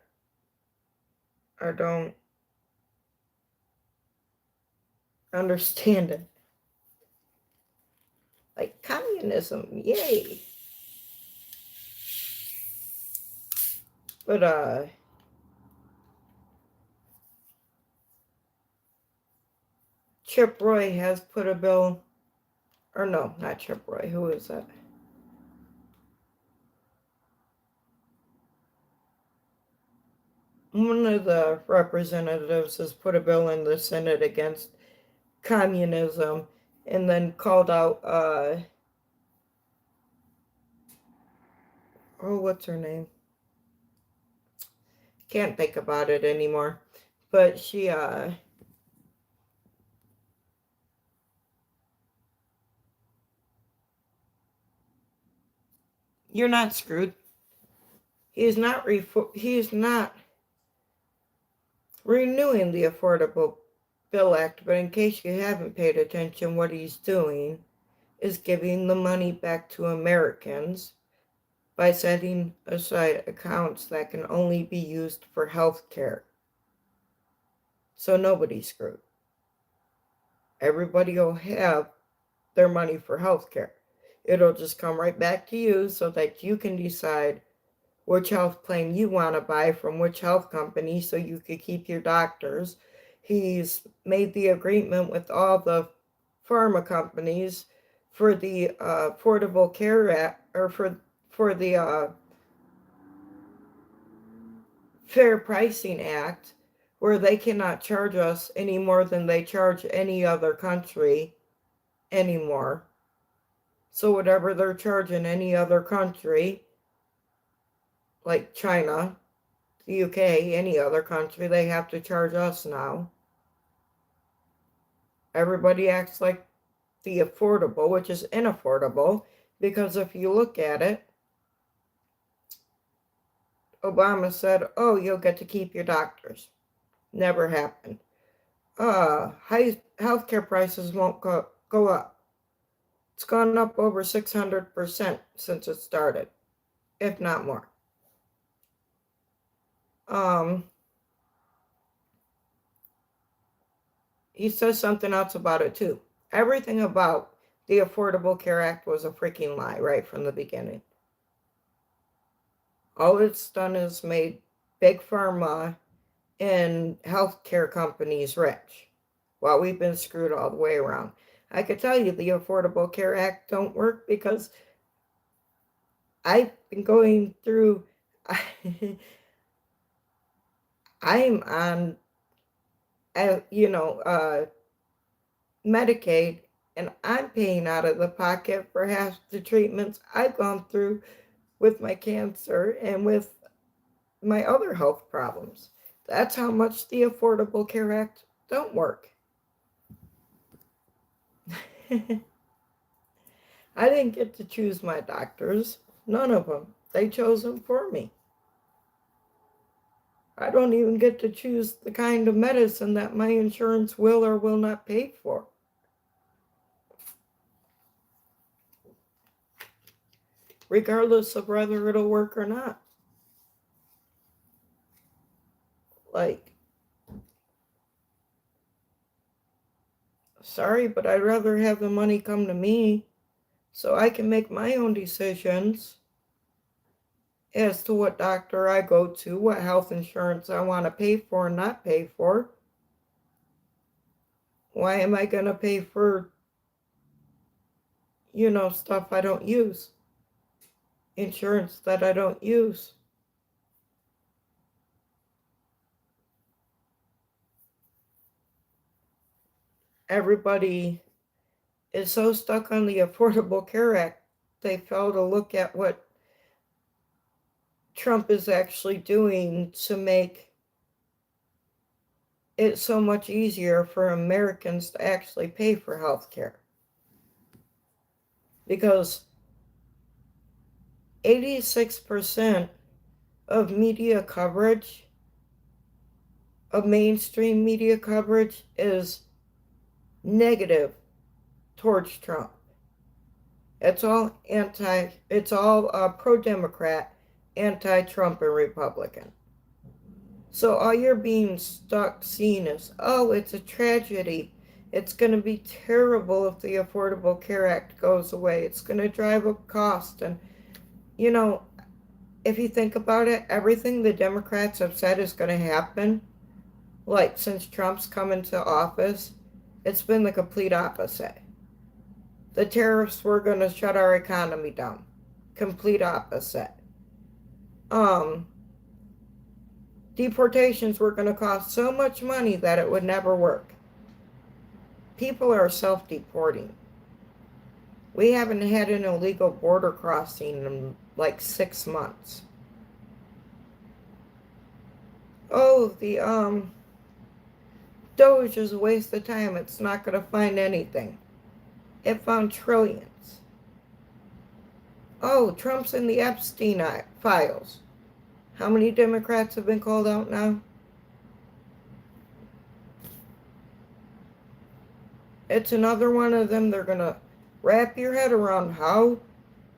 I don't understand it. Like communism, yay. But Chip Roy has put a bill, or no, not Chip Roy, who is that? One of the representatives has put a bill in the Senate against communism and then called out, what's her name? Can't think about it anymore. But she, you're not screwed. He is not renewing the Affordable Bill Act, but in case you haven't paid attention, what he's doing is giving the money back to Americans by setting aside accounts that can only be used for health care. So nobody's screwed. Everybody will have their money for health care. It'll just come right back to you so that you can decide which health plan you want to buy from which health company so you could keep your doctors. He's made the agreement with all the pharma companies for the Affordable Care Act, or for the Fair Pricing Act, where they cannot charge us any more than they charge any other country anymore. So whatever they're charging any other country, like China, the UK, any other country, they have to charge us now. Everybody acts like the affordable, which is inaffordable, because if you look at it, Obama said, oh, you'll get to keep your doctors. Never happened. Healthcare prices won't go up. It's gone up over 600% since it started, if not more. He says something else about it too. Everything about the Affordable Care Act was a freaking lie right from the beginning. All it's done is made big pharma and healthcare companies rich, while we've been screwed all the way around. I could tell you the Affordable Care Act don't work because I've been going through, I'm on, Medicaid, and I'm paying out of the pocket for half the treatments I've gone through with my cancer and with my other health problems. That's how much the Affordable Care Act don't work. I didn't get to choose my doctors. None of them. They chose them for me. I don't even get to choose the kind of medicine that my insurance will or will not pay for. Regardless of whether it'll work or not. Like, sorry, but I'd rather have the money come to me so I can make my own decisions as to what doctor I go to, what health insurance I want to pay for and not pay for. Why am I going to pay for, stuff I don't use? Insurance that I don't use? Everybody is so stuck on the Affordable Care Act, they fail to look at what Trump is actually doing to make it so much easier for Americans to actually pay for health care. Because 86% of media coverage, of mainstream media coverage, is negative towards Trump. It's all pro-Democrat, anti-Trump, and Republican. So all you're being stuck seeing is, oh, it's a tragedy. It's going to be terrible if the Affordable Care Act goes away. It's going to drive up cost. And, if you think about it, everything the Democrats have said is going to happen, like since Trump's come into office, it's been the complete opposite. The tariffs were going to shut our economy down. Complete opposite. Deportations were going to cost so much money that it would never work. People are self-deporting. We haven't had an illegal border crossing in like 6 months. Oh, the Doge is a waste of time. It's not going to find anything. It found trillions. Oh, Trump's in the Epstein files. How many Democrats have been called out now? It's another one of them. They're going to wrap your head around how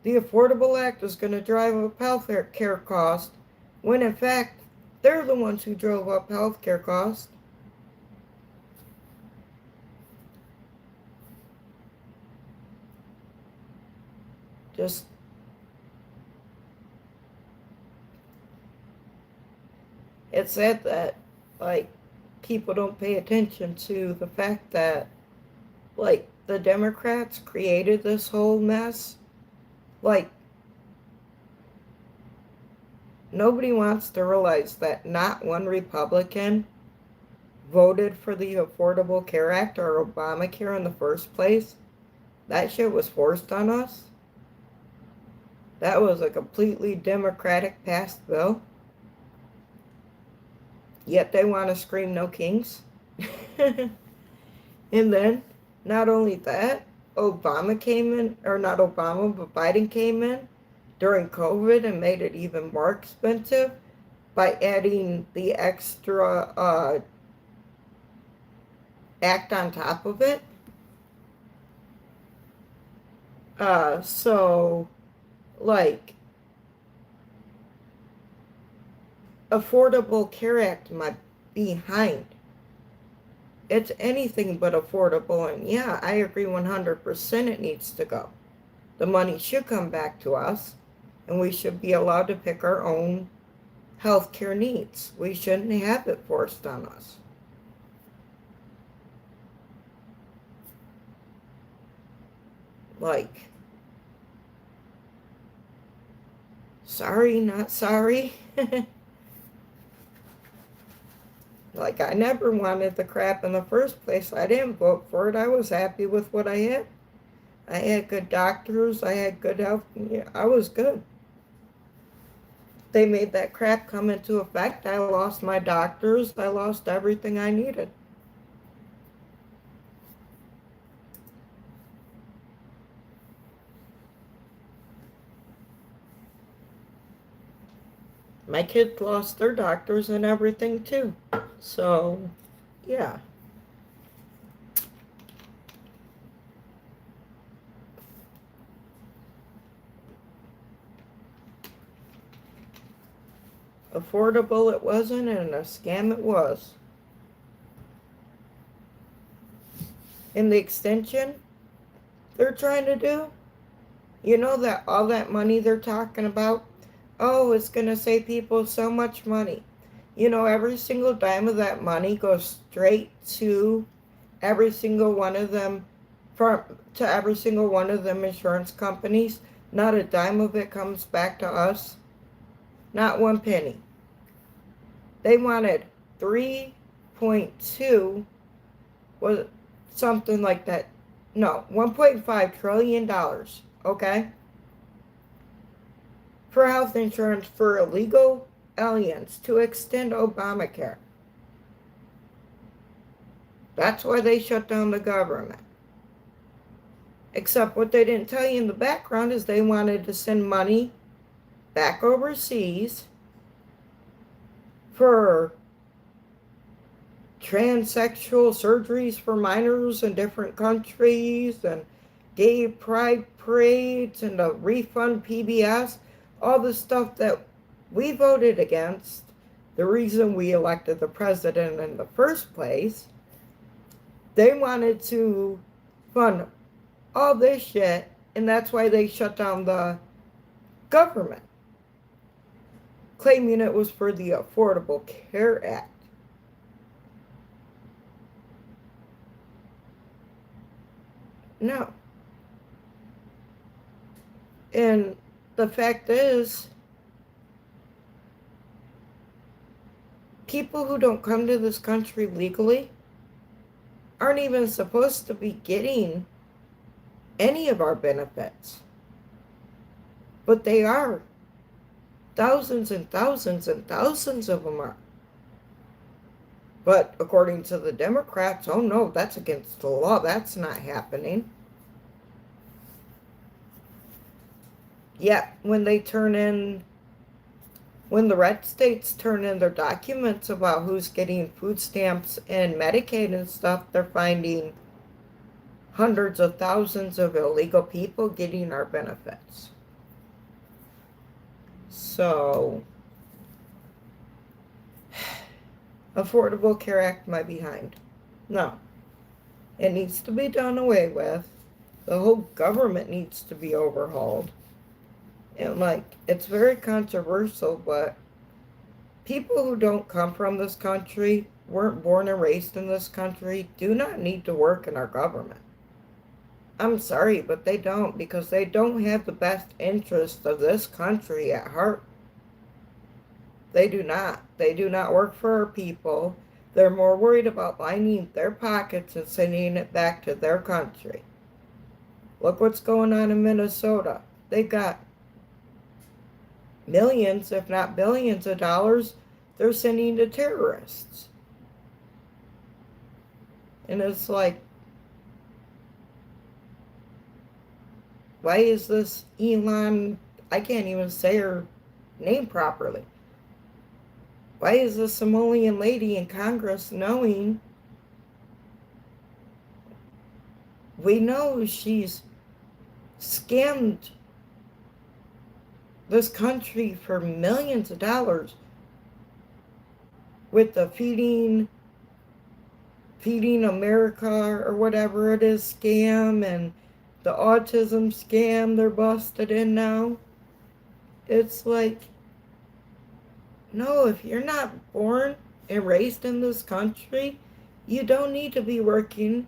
the Affordable Act is going to drive up health care costs, when in fact, they're the ones who drove up health care costs. Just it's sad that people don't pay attention to the fact that the Democrats created this whole mess. Nobody wants to realize that not one Republican voted for the Affordable Care Act or Obamacare in the first place. That shit was forced on us. That was a completely Democratic passed bill. Yet they want to scream no kings. And then, not only that, Obama came in, or not Obama, but Biden came in during COVID and made it even more expensive by adding the extra act on top of it. So, like, Affordable Care Act, my behind. It's anything but affordable, and yeah, I agree 100% it needs to go. The money should come back to us, and we should be allowed to pick our own healthcare needs. We shouldn't have it forced on us. Like, sorry, not sorry. Like, I never wanted the crap in the first place. I didn't vote for it. I was happy with what I had. I had good doctors. I had good health. Yeah, I was good. They made that crap come into effect. I lost my doctors. I lost everything I needed. My kids lost their doctors and everything too. So, yeah. Affordable it wasn't, and a scam it was. And the extension they're trying to do, you know that all that money they're talking about, oh, it's going to save people so much money. You know, every single dime of that money goes straight to every single one of them, to every single one of them insurance companies. Not a dime of it comes back to us. Not one penny. They wanted 3.2, was something like that. No, $1.5 trillion, okay? For health insurance for illegal aliens to extend Obamacare. That's why they shut down the government. Except what they didn't tell you in the background is they wanted to send money back overseas for transsexual surgeries for minors in different countries, and gay pride parades, and to refund PBS, all the stuff that we voted against, the reason we elected the president in the first place. They wanted to fund all this shit, and that's why they shut down the government, claiming it was for the Affordable Care Act. No. And the fact is, people who don't come to this country legally aren't even supposed to be getting any of our benefits. But they are. Thousands and thousands and thousands of them are. But according to the Democrats, oh no, that's against the law. That's not happening. Yet, when the red states turn in their documents about who's getting food stamps and Medicaid and stuff, they're finding hundreds of thousands of illegal people getting our benefits. So, Affordable Care Act, my behind. No. It needs to be done away with. The whole government needs to be overhauled. And like, it's very controversial, but people who don't come from this country, weren't born and raised in this country, do not need to work in our government. I'm sorry, but they don't, because they don't have the best interest of this country at heart. They do not. They do not work for our people. They're more worried about lining their pockets and sending it back to their country. Look what's going on in Minnesota. They got millions, if not billions of dollars. they're sending to terrorists. And it's like, why is this Elon, I can't even say her name properly. Why is this Somalian lady in Congress knowing, we know she's scammed this country for millions of dollars with the Feeding America or whatever it is scam, and the autism scam they're busted in now. It's like, no, if you're not born and raised in this country, you don't need to be working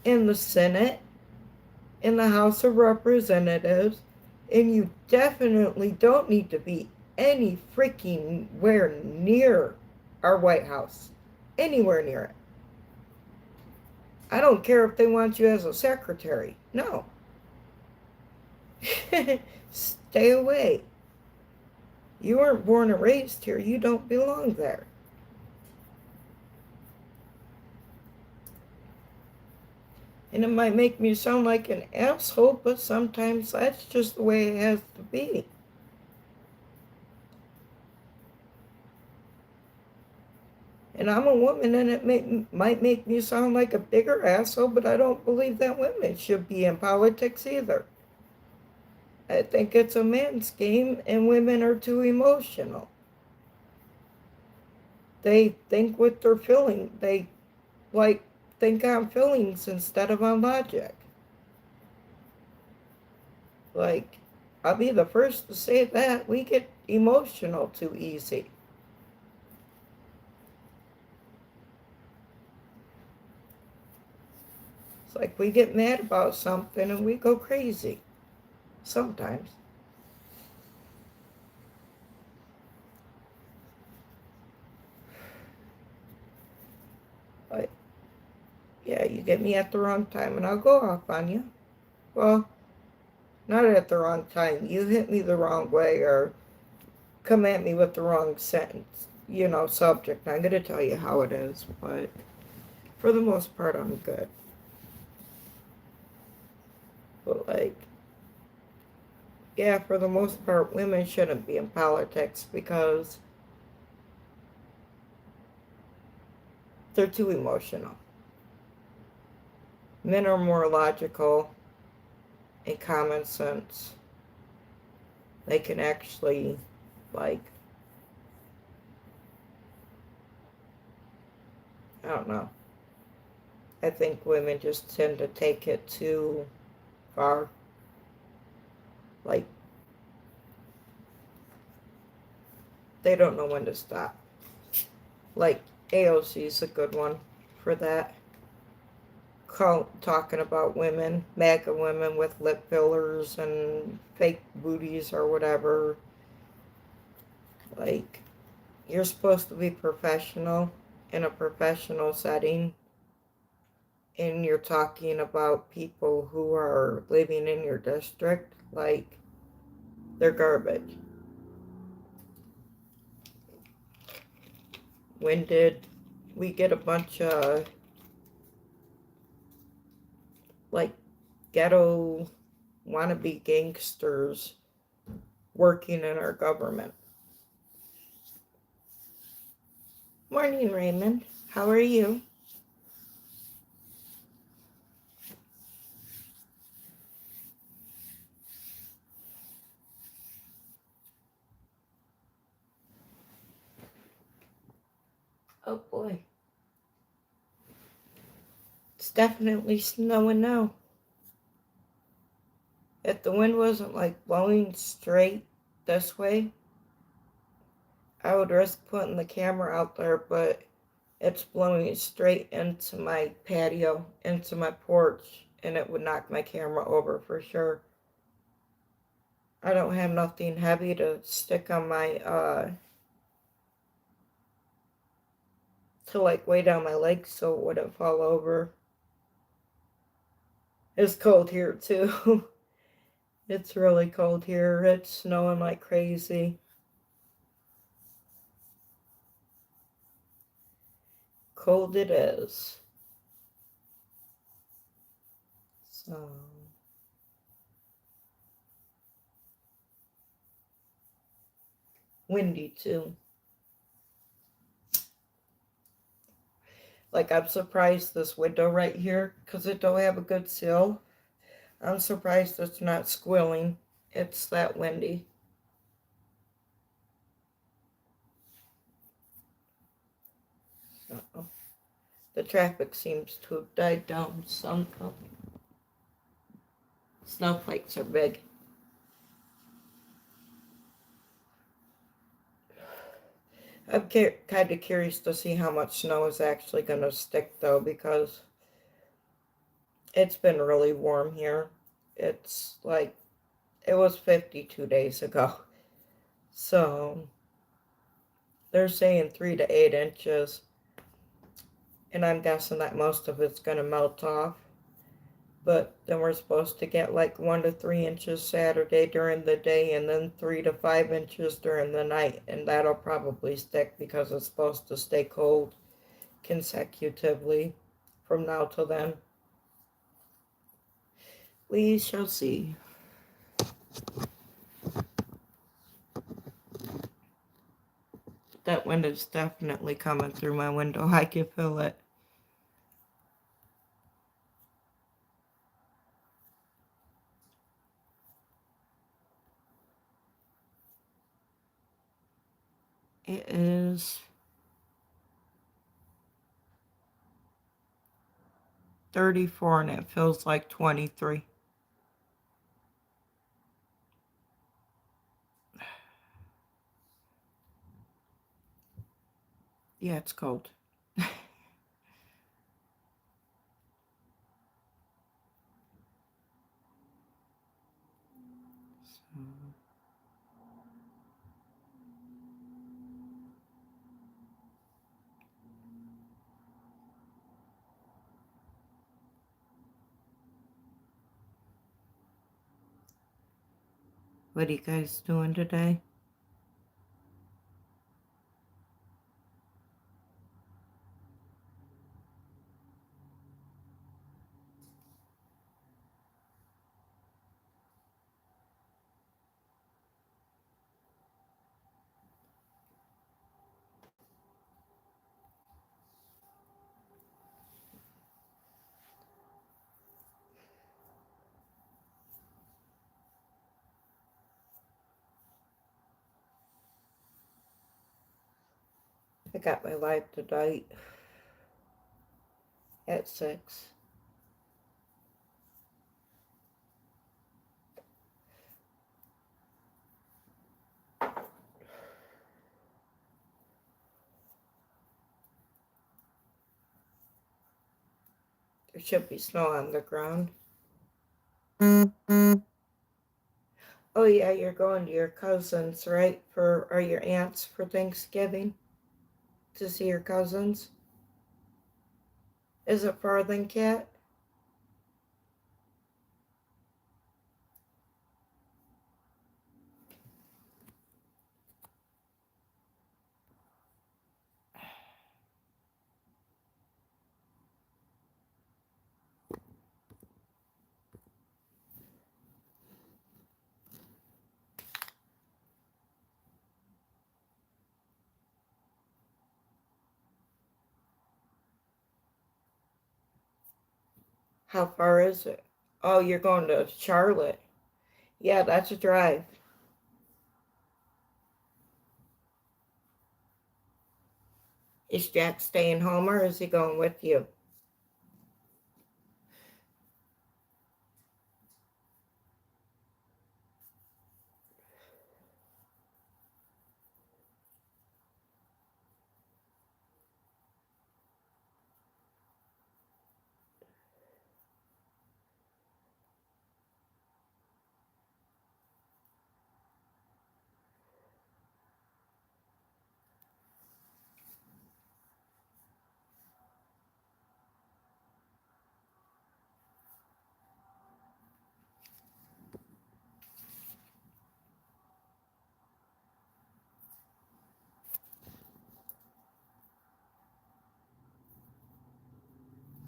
in the Senate, in the House of Representatives, and you definitely don't need to be any freaking where near our White House. Anywhere near it. I don't care if they want you as a secretary. No. Stay away. You weren't born and raised here. You don't belong there. And it might make me sound like an asshole, but sometimes that's just the way it has to be. And I'm a woman, and it might make me sound like a bigger asshole, but I don't believe that women should be in politics either. I think it's a man's game, and women are too emotional. They think with their feelings. They think on feelings instead of on logic. I'll be the first to say that. We get emotional too easy. It's like we get mad about something and we go crazy. Sometimes. But, yeah, you get me at the wrong time and I'll go off on you. Well, not at the wrong time. You hit me the wrong way or come at me with the wrong sentence, subject. I'm going to tell you how it is, but for the most part, I'm good. But, yeah, for the most part, women shouldn't be in politics because they're too emotional. Men are more logical and common sense. They can actually, I don't know. I think women just tend to take it too far. They don't know when to stop. AOC is a good one for that. Talking about women, MAGA women with lip fillers and fake booties or whatever. You're supposed to be professional in a professional setting, and you're talking about people who are living in your district like they're garbage. When did we get a bunch of ghetto wannabe gangsters working in our government? Morning, Raymond. How are you? Oh boy. It's definitely snowing now. If the wind wasn't blowing straight this way, I would risk putting the camera out there, but it's blowing straight into my patio, into my porch, and it would knock my camera over for sure. I don't have nothing heavy to stick on my, to weigh down my legs so it wouldn't fall over. It's cold here too. It's really cold here. It's snowing like crazy. cold it is. So, windy too. Like, I'm surprised this window right here, because it don't have a good sill. I'm surprised it's not squealing. It's that windy. So, the traffic seems to have died down some. Snowflakes are big. I'm kind of curious to see how much snow is actually going to stick, though, because it's been really warm here. It's like, it was 52 days ago. So, they're saying 3 to 8 inches. And I'm guessing that most of it's going to melt off. But then we're supposed to get like 1 to 3 inches Saturday during the day, and then 3 to 5 inches during the night. And that'll probably stick because it's supposed to stay cold consecutively from now till then. We shall see. That wind is definitely coming through my window. I can feel it. It is 34 and it feels like 23. Yeah, it's cold. What are you guys doing today? I got my life tonight at 6. There should be snow on the ground. Oh yeah, you're going to your cousins, right? Or your aunts for Thanksgiving to see your cousins. Is it Farthing Cat? How far is it? Oh, you're going to Charlotte. Yeah, that's a drive. Is Jack staying home or is he going with you?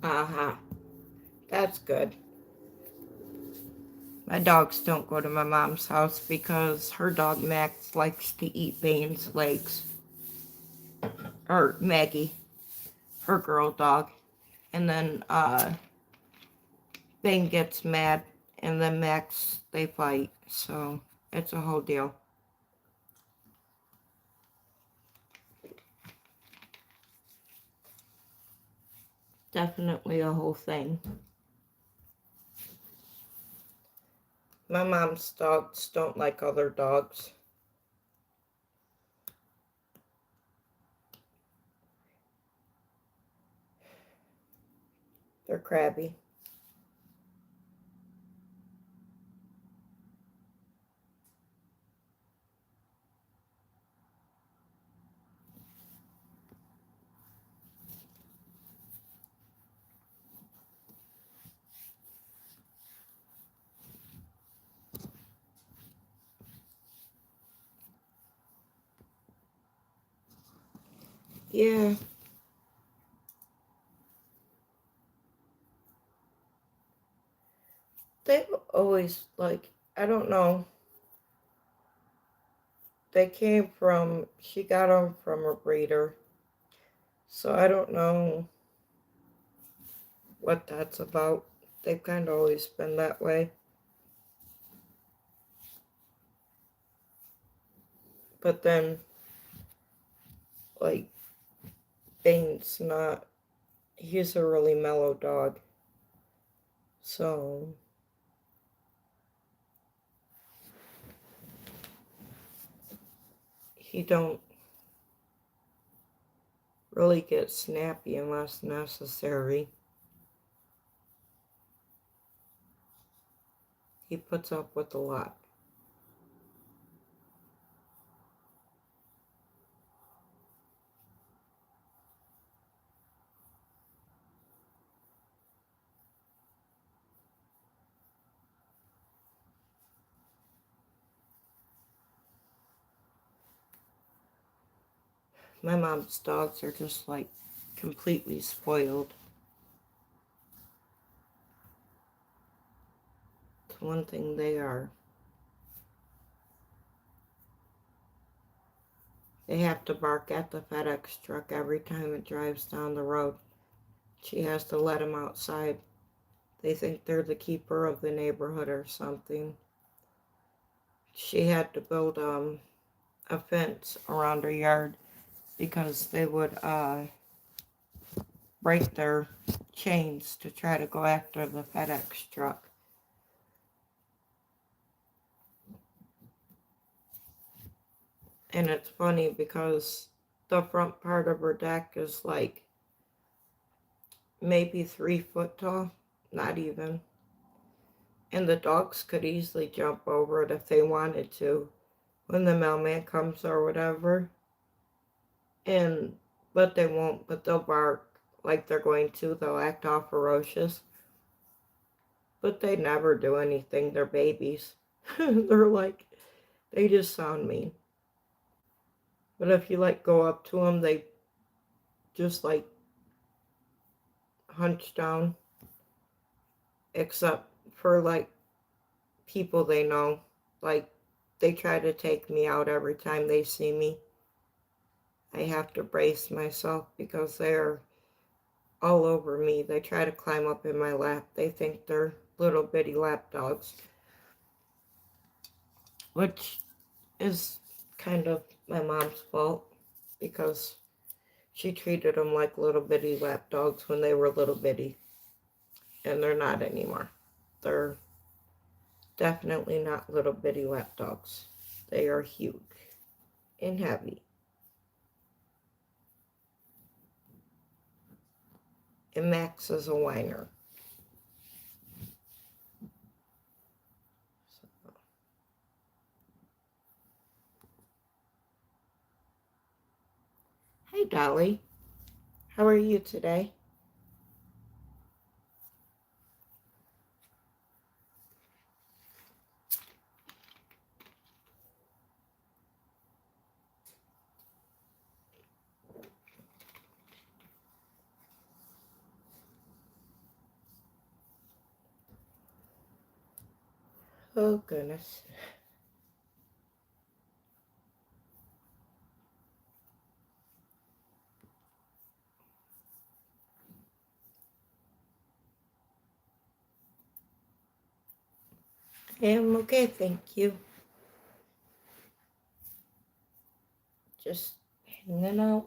Uh-huh. That's good. My dogs don't go to my mom's house because her dog Max likes to eat Bane's legs. Or Maggie, her girl dog. And then Bane gets mad, and then Max, they fight. So it's a whole deal. Definitely a whole thing. My mom's dogs don't like other dogs. They're crabby. Yeah. They've always, like, I don't know. She got them from a breeder. So I don't know what that's about. They've kind of always been that way. But then, like, Bane's not, he's a really mellow dog. So, he don't really get snappy unless necessary. He puts up with a lot. My mom's dogs are just like completely spoiled. It's one thing they are. They have to bark at the FedEx truck every time it drives down the road. She has to let them outside. They think they're the keeper of the neighborhood or something. She had to build a fence around her yard because they would break their chains to try to go after the FedEx truck. And it's funny because the front part of her deck is like maybe 3 foot tall, not even. And the dogs could easily jump over it if they wanted to when the mailman comes or whatever. But they won't, but they'll bark like they're going to. They'll act all ferocious. But they never do anything. They're babies. They're like, they just sound mean. But if you like go up to them, they just like hunch down. Except for like people they know. Like they try to take me out every time they see me. I have to brace myself because they're all over me. They try to climb up in my lap. They think they're little bitty lap dogs. Which is kind of my mom's fault because she treated them like little bitty lap dogs when they were little bitty. And they're not anymore. They're definitely not little bitty lap dogs. They are huge and heavy. And Max is a whiner. So. Hey Dolly, how are you today? Oh, goodness. I'm okay, thank you. Just hanging out.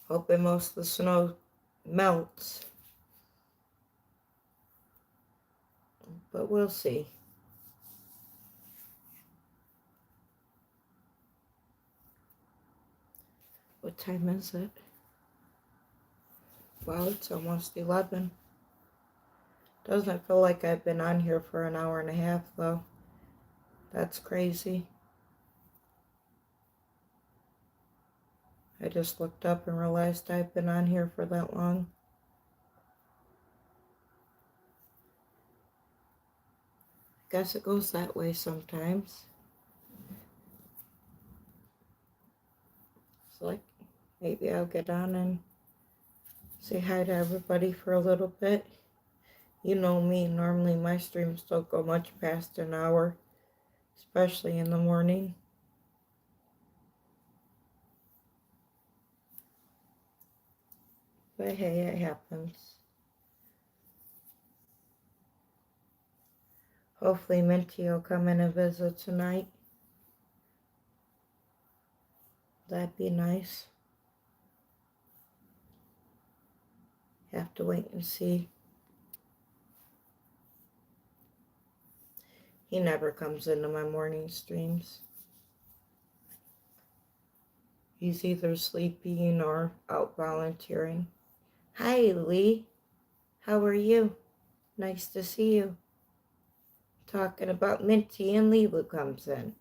Hoping most of the snow melts. But we'll see. What time is it? Wow, it's almost 11. Doesn't feel like I've been on here for an hour and a half, though. That's crazy. I just looked up and realized I've been on here for that long. Guess it goes that way sometimes. It's like, maybe I'll get on and say hi to everybody for a little bit. You know me, normally my streams don't go much past an hour, especially in the morning. But hey, it happens. Hopefully Minty will come in and visit tonight. That'd be nice. Have to wait and see. He never comes into my morning streams. He's either sleeping or out volunteering. Hi, Lee. How are you? Nice to see you. Talking about Minty and Lulu comes in.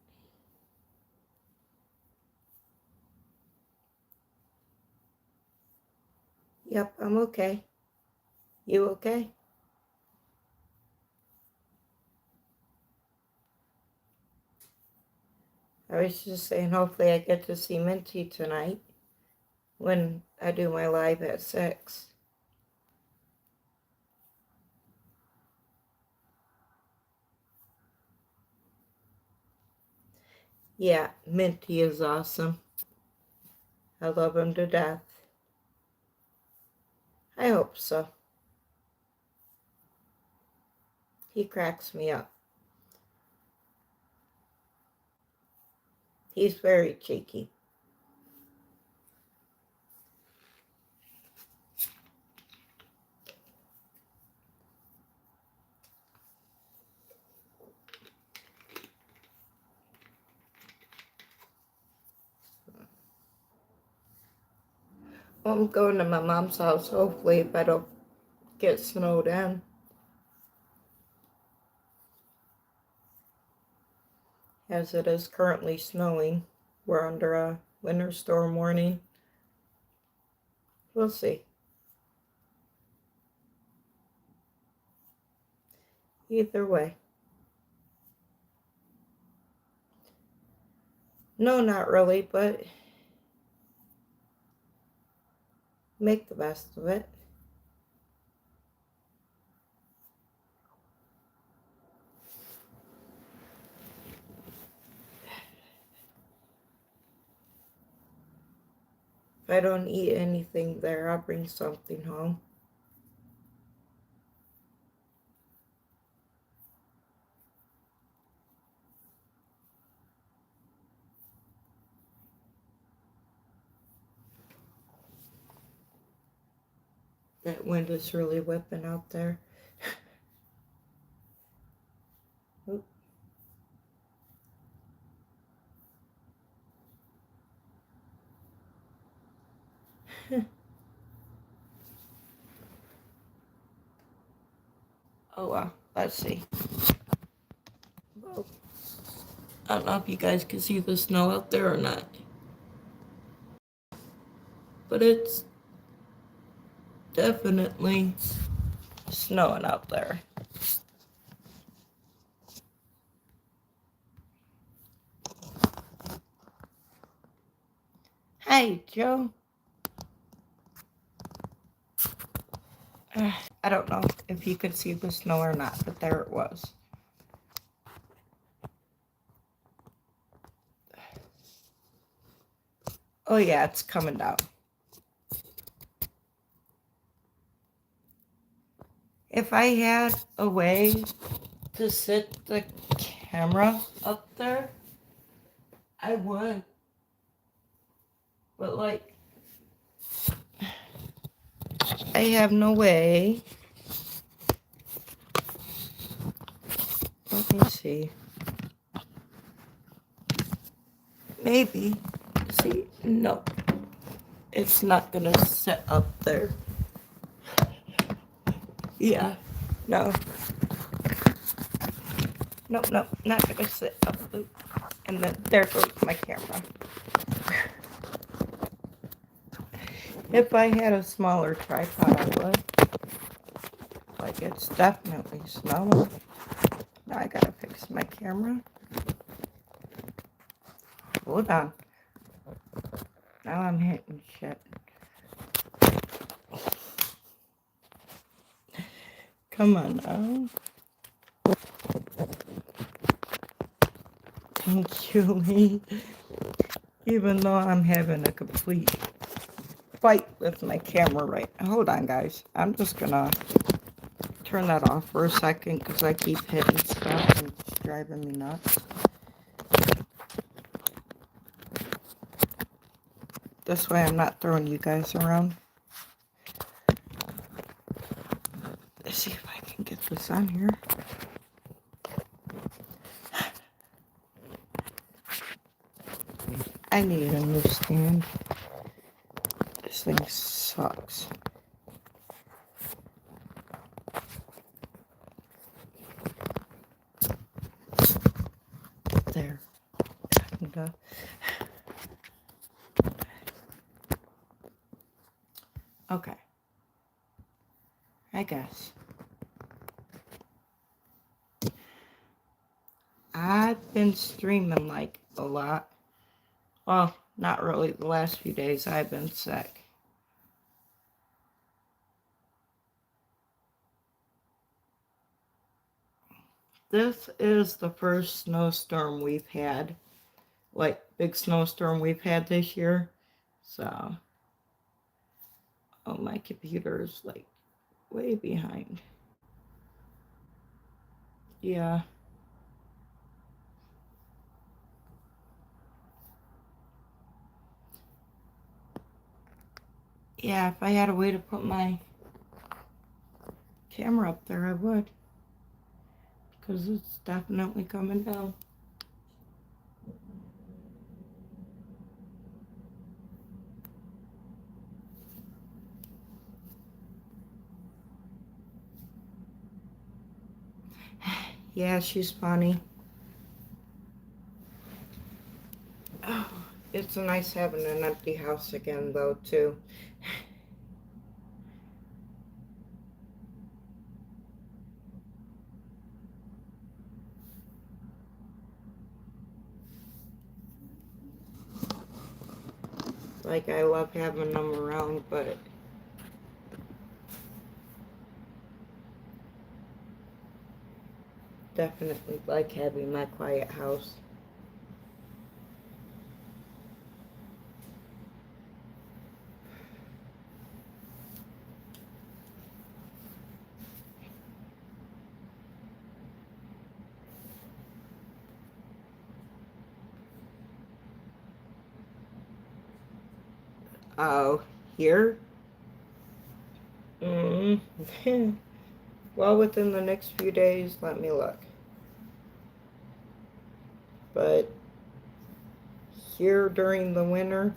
Yep, I'm okay. You okay? I was just saying, hopefully I get to see Minty tonight when I do my live at 6. Yeah, Minty is awesome. I love him to death. I hope so. He cracks me up. He's very cheeky. Well, I'm going to my mom's house, hopefully, if I don't get snowed in. As it is currently snowing. We're under a winter storm warning. We'll see. Either way. No, not really, but make the best of it. If I don't eat anything there, I'll bring something home. That wind is really whipping out there. Oh wow, let's see. Well, I don't know if you guys can see the snow out there or not. But it's definitely snowing out there. Hey, Joe. I don't know if you could see the snow or not, but there it was. Oh yeah, it's coming down. If I had a way to sit the camera up there, I would. But like, I have no way. Let me see. Maybe. See, no. It's not gonna sit up there. Yeah. No. Nope, nope, not gonna sit up. And then there goes my camera. If I had a smaller tripod, I would. Like, it's definitely snowing. Now I gotta fix my camera. Hold on. Now I'm hitting shit. Come on now. Thank you, Lee. Even though I'm having a complete fight with my camera right now. Hold on, guys. I'm just gonna turn that off for a second because I keep hitting stuff and it's driving me nuts. This way I'm not throwing you guys around. Let's see if I can get this on here. I need a new stand. This thing sucks. There. Okay. I guess. I've been streaming like a lot. Well, not really. The last few days I've been sick. This is the first snowstorm we've had. Like, big snowstorm we've had this year. So, oh, my computer's like way behind. Yeah. Yeah, if I had a way to put my camera up there, I would. Because it's definitely coming down. Yeah, she's funny. Oh, it's nice having an empty house again, though, too. Like, I love having them around, but definitely like having my quiet house. Oh, here? Well, within the next few days, let me look. But here during the winter,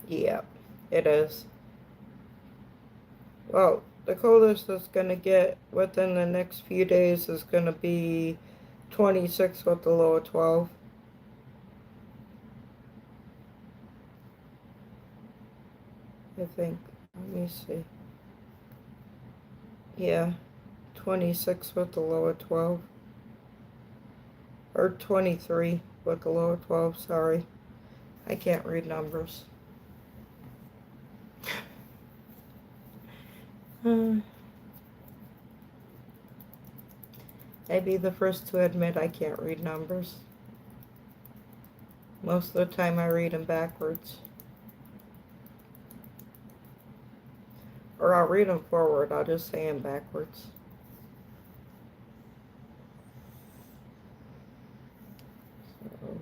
yeah, it is. Well, the coldest it's gonna get within the next few days is gonna be 26 with the low of 12. I think. Let me see. Yeah, 26 with the low of 12. Or 23 with the low of 12, sorry. I can't read numbers. I'd be the first to admit I can't read numbers. Most of the time I read them backwards. Or I'll read them forward, I'll just say them backwards. So.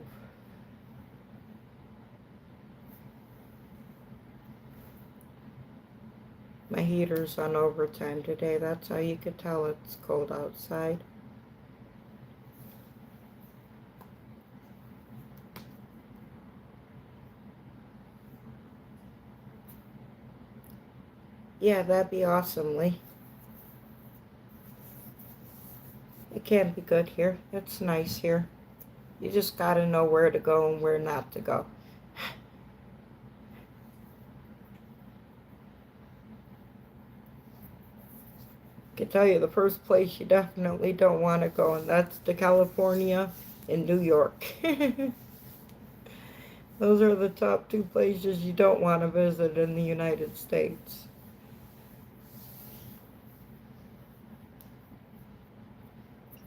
My heater's on overtime today. That's how you could tell it's cold outside. Yeah, that'd be awesome, Lee. It can be good here. It's nice here. You just gotta know where to go and where not to go. I can tell you the first place you definitely don't want to go, and that's to California and New York. Those are the top two places you don't want to visit in the United States.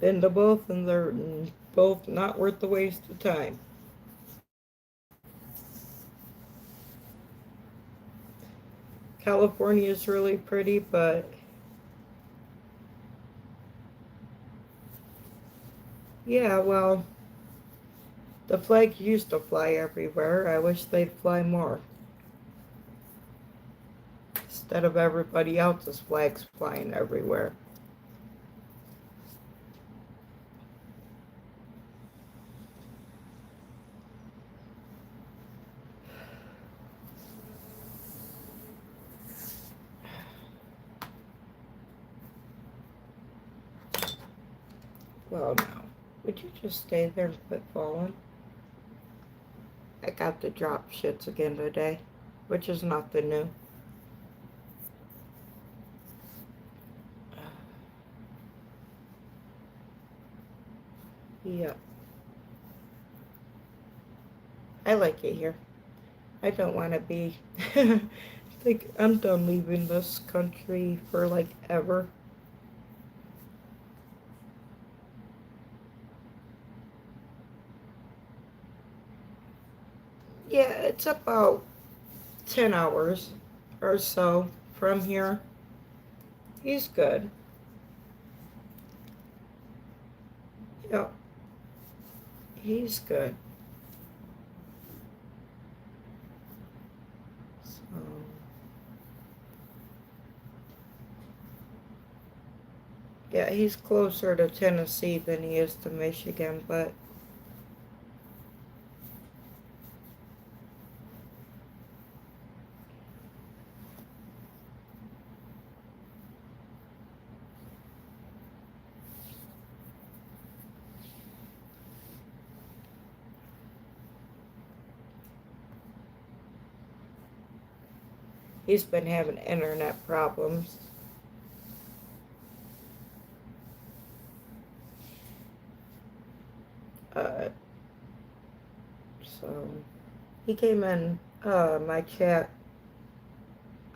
Been to both, and they're both not worth the waste of time. California is really pretty, but yeah, well, the flags used to fly everywhere. I wish they'd fly more. Instead of everybody else's flags flying everywhere. Well, now, would you just stay there and quit falling? I got to drop shits again today, which is nothing new. Yeah. I like it here. I don't want to be... like, I'm done leaving this country for, like, ever. Yeah, it's about 10 hours or so from here. He's good. Yep. He's good. So... yeah, he's closer to Tennessee than he is to Michigan, but he's been having internet problems. So he came in my chat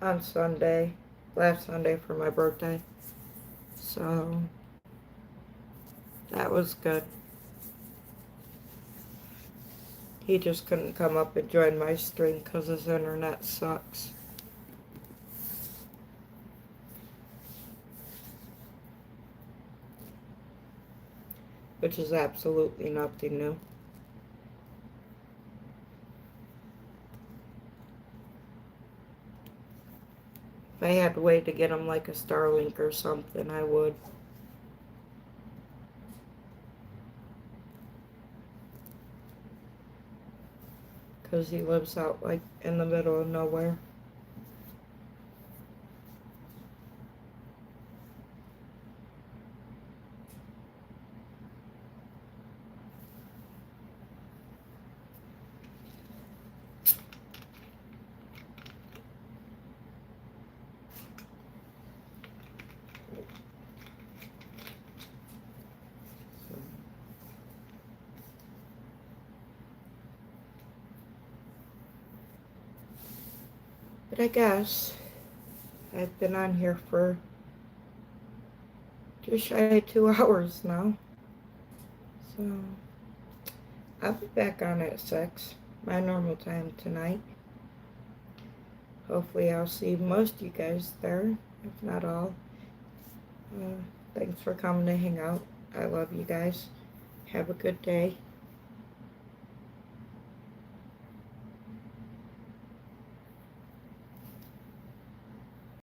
on Sunday, last Sunday for my birthday. So that was good. He just couldn't come up and join my stream because his internet sucks. Which is absolutely nothing new. If I had a way to get him like a Starlink or something, I would. Because he lives out like in the middle of nowhere. But I guess I've been on here for just shy of 2 hours now. So I'll be back on at 6, my normal time tonight. Hopefully I'll see most of you guys there, if not all. Thanks for coming to hang out. I love you guys. Have a good day.